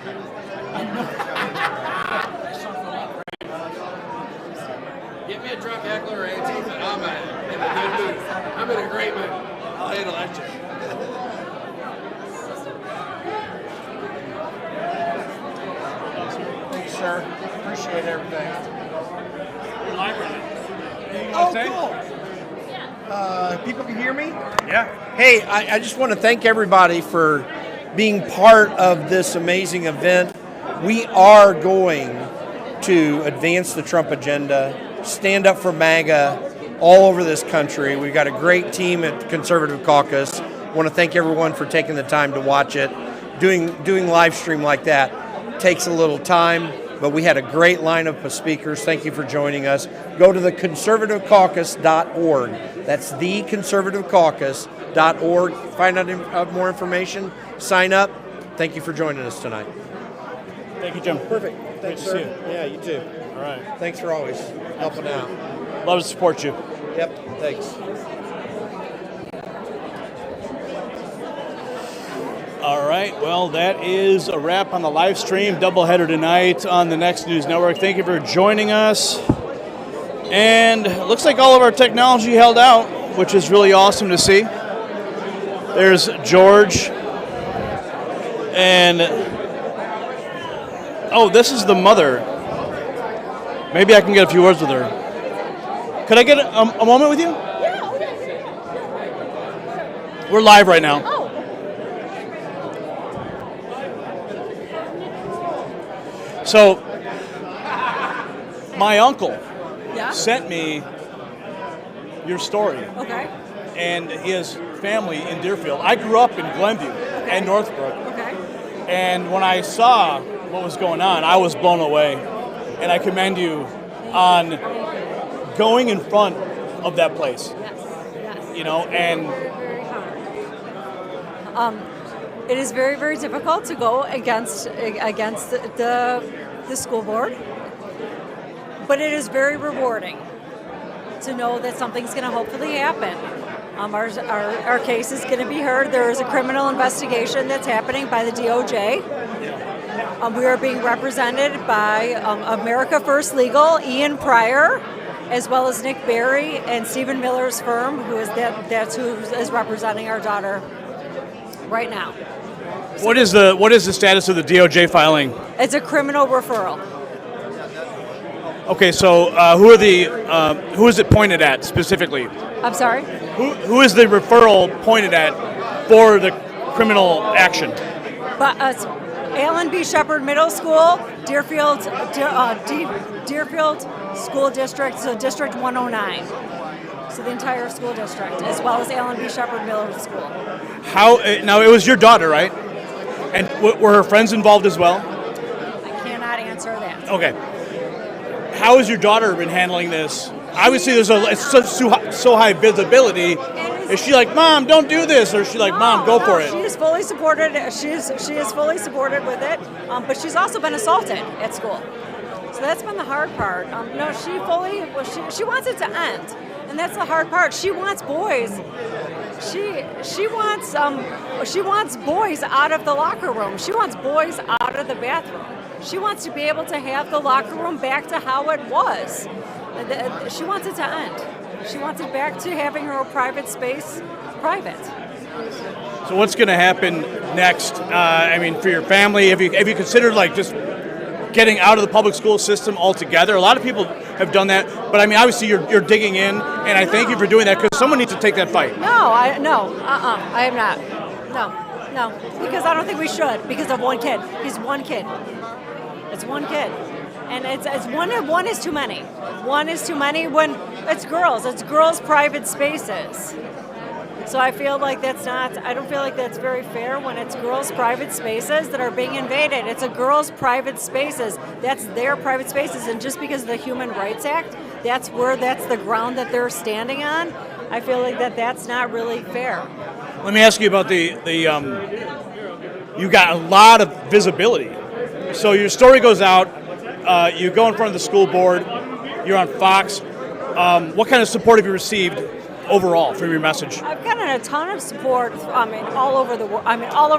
Get me a drunk heckler or Antifa. I'm in a good mood. I'm in a great mood. I'll handle that shit. Thanks, sir. Appreciate everything. Oh, cool. People can hear me? Yeah. Hey, I just want to thank everybody for being part of this amazing event. We are going to advance the Trump agenda, stand up for MAGA, all over this country. We've got a great team at Conservative Caucus. I want to thank everyone for taking the time to watch it. Doing live stream like that takes a little time, but we had a great lineup of speakers. Thank you for joining us. Go to theconservativecaucus.org. That's theconservativecaucus.org. Find out more information. Sign up. Thank you for joining us tonight. Thank you, Jim. Perfect. Thanks, Great to see sir. Yeah, you too. All right. Thanks for always helping out. Love to support you. Yep, thanks. All right, well, that is a wrap on the live stream. Doubleheader tonight on the Next News Network. Thank you for joining us. And it looks like all of our technology held out, which is really awesome to see. There's George. And, oh, this is the mother. Maybe I can get a few words with her. Could I get a moment with you? Yeah, okay. We're live right now. Oh. So, my uncle Yeah? sent me your story, Okay. and he has family in Deerfield. I grew up in Glenview and Northbrook, Okay. and when I saw what was going on, I was blown away. And I commend you on going in front of that place, Yes. Yes. you know, and Very hard. It is very, very difficult to go against the school board, but it is very rewarding to know that something's going to hopefully happen. Our case is going to be heard. There is a criminal investigation that's happening by the DOJ. We are being represented by America First Legal, Ian Pryor, as well as Nick Berry and Stephen Miller's firm, that's who is representing our daughter right now. what is the status of the DOJ filing? It's a criminal referral. Okay, so who is it pointed at specifically? I'm sorry? Who is the referral pointed at for the criminal action? But Alan B. Shepherd Middle School, Deerfield School District, so District 109. So the entire school district, as well as Alan B. Shepherd Middle School. How now? It was your daughter, right? And were her friends involved as well? I cannot answer that. Okay. How has your daughter been handling this? Obviously, it's so high visibility. Is she like, Mom, don't do this, or is she like, Mom, go for it? She is fully supported. She is fully supported with it, but she's also been assaulted at school. So that's been the hard part. No, she wants it to end, and that's the hard part. She wants boys. She wants boys out of the locker room. She wants boys out of the bathroom. She wants to be able to have the locker room back to how it was. She wants it to end. She wants it back to having her private space private. So what's going to happen next? I mean, for your family, have you considered like just getting out of the public school system altogether? A lot of people have done that, but I mean, obviously you're digging in, and I thank you for doing that because someone needs to take that fight. I am not. No, because I don't think we should. Because of one kid. He's one kid. It's one kid. And it's one is too many. One is too many when it's girls. It's girls' private spaces. So I feel like I don't feel like that's very fair when it's girls' private spaces that are being invaded. It's a girls' private spaces. That's their private spaces. And just because of the Human Rights Act, that's the ground that they're standing on. I feel like that's not really fair. Let me ask you about you got a lot of visibility. So your story goes out, you go in front of the school board, you're on Fox. What kind of support have you received overall from your message? I've gotten a ton of support. All over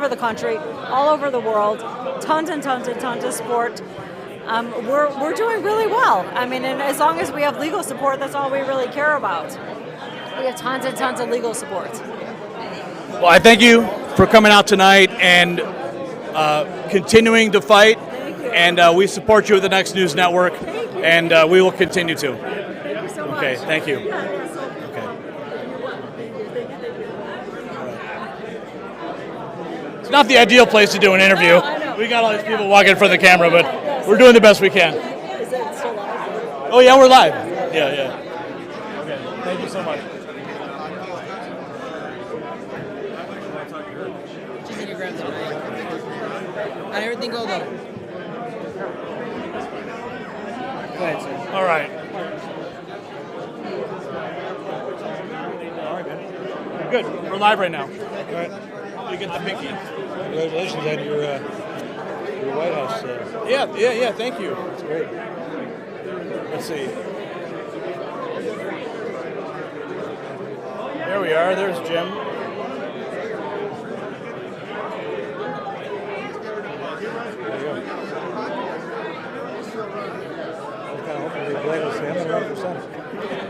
the country, all over the world. Tons and tons and tons of support. We're doing really well. I mean, and as long as we have legal support, that's all we really care about. We have tons and tons of legal support. Well, I thank you for coming out tonight and continuing to fight. And we support you at the Next News Network, and we will continue to. Thank you so much. Okay, thank you. It's not the ideal place to do an interview. We got all these people walking in front of the camera, but we're doing the best we can. Is it still live? Oh yeah, we're live. Yeah. Okay. How'd everything go, though? Go ahead, sir. All right. Good. We're live right now. All right. You get the pinky. Congratulations on your White House. Yeah. Thank you. That's great. Let's see. There we are. There's Jim.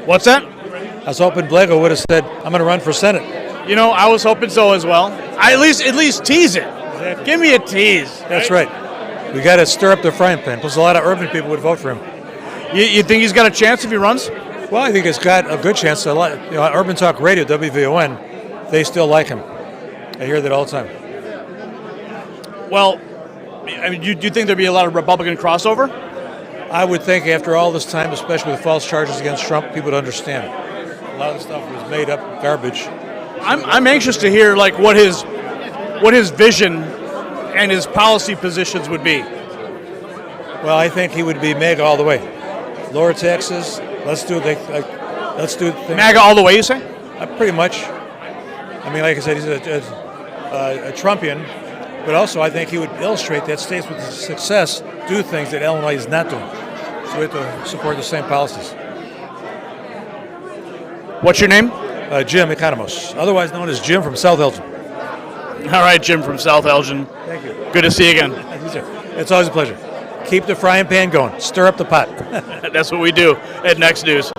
What's that? I was hoping Blago would have said, "I'm going to run for Senate." You know, I was hoping so as well. I at least tease it. Exactly. Give me a tease. That's right. We got to stir up the frying pan. Plus, a lot of urban people would vote for him. You think he's got a chance if he runs? Well, I think he's got a good chance. Urban Talk Radio, WVON, they still like him. I hear that all the time. Well, I mean, do you think there'd be a lot of Republican crossover? I would think after all this time, especially with false charges against Trump, people would understand. A lot of the stuff was made up garbage. I'm anxious to hear like what his vision and his policy positions would be. Well, I think he would be MAGA all the way. Lower taxes. Let's do things. MAGA all the way, you say? Pretty much. I mean, like I said, he's a Trumpian, but also I think he would illustrate that states with success do things that Illinois is not doing. So we have to support the same policies. What's your name? Jim Economos, otherwise known as Jim from South Elgin. All right, Jim from South Elgin. Thank you. Good to see you again. Thank you, sir. It's always a pleasure. Keep the frying pan going. Stir up the pot. That's what we do at Next News.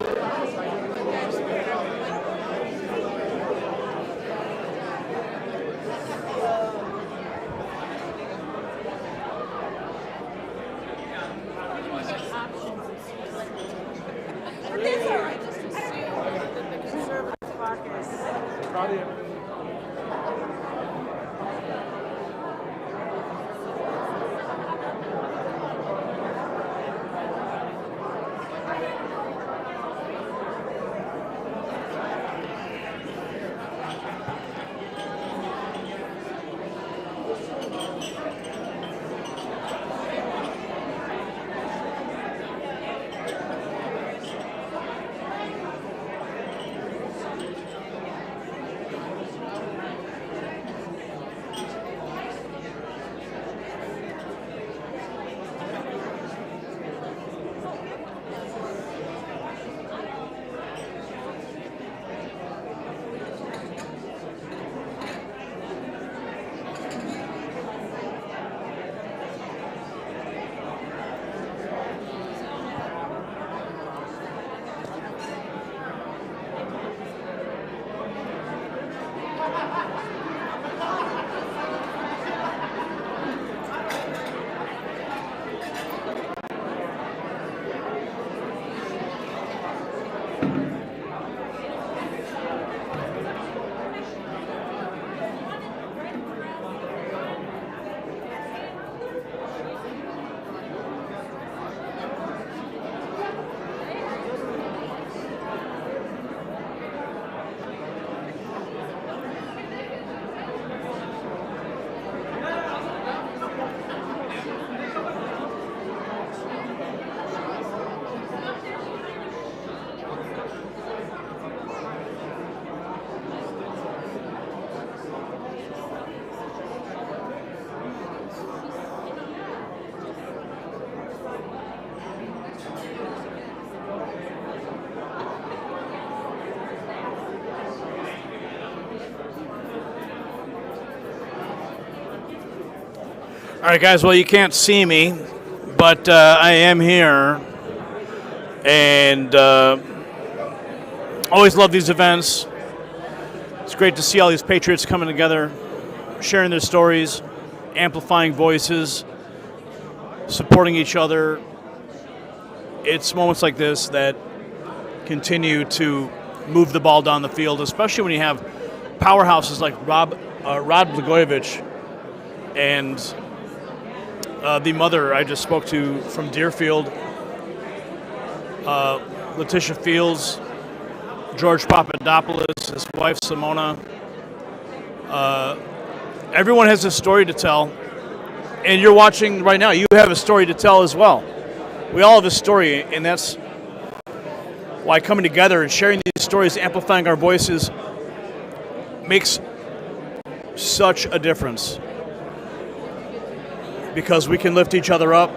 All right, guys, well, you can't see me, but I am here, and always love these events. It's great to see all these patriots coming together, sharing their stories, amplifying voices, supporting each other. It's moments like this that continue to move the ball down the field, especially when you have powerhouses like Rod Blagojevich and the mother I just spoke to from Deerfield, Letitia Fields, George Papadopoulos, his wife Simona. Everyone has a story to tell, and you're watching right now, you have a story to tell as well. We all have a story, and that's why coming together and sharing these stories, amplifying our voices, makes such a difference. Because we can lift each other up,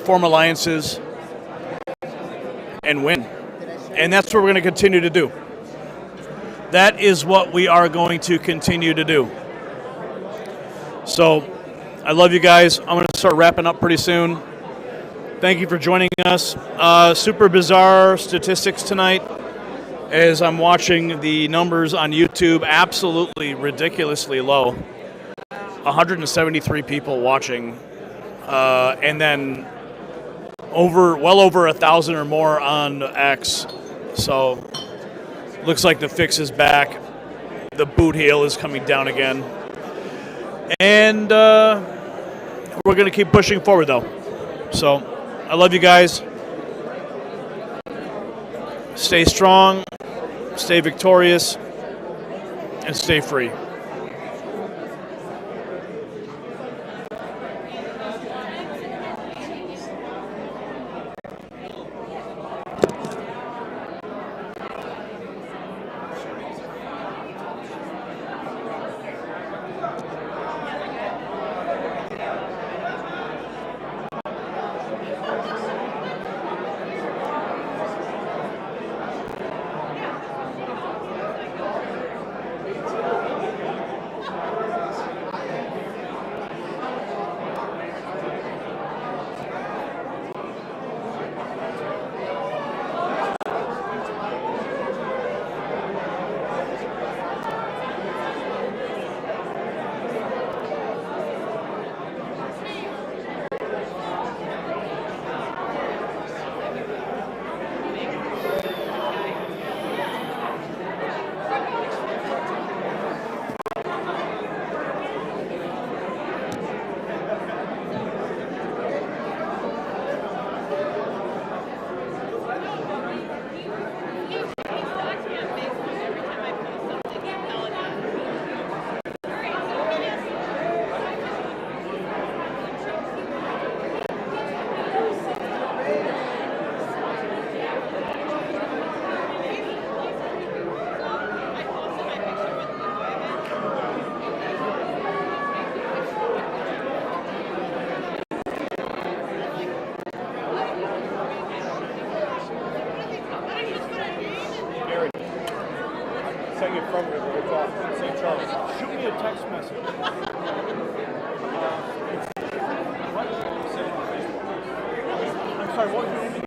form alliances, and win. And that's what we're going to continue to do. That is what we are going to continue to do. So, I love you guys. I'm going to start wrapping up pretty soon. Thank you for joining us. Super bizarre statistics tonight as I'm watching the numbers on YouTube, absolutely ridiculously low. 173 people watching, and then well over 1,000 or more on X. So looks like the fix is back. The boot heel is coming down again, and we're going to keep pushing forward though. So I love you guys. Stay strong, stay victorious, and stay free. Shoot me a text message. I'm sorry, what was your name?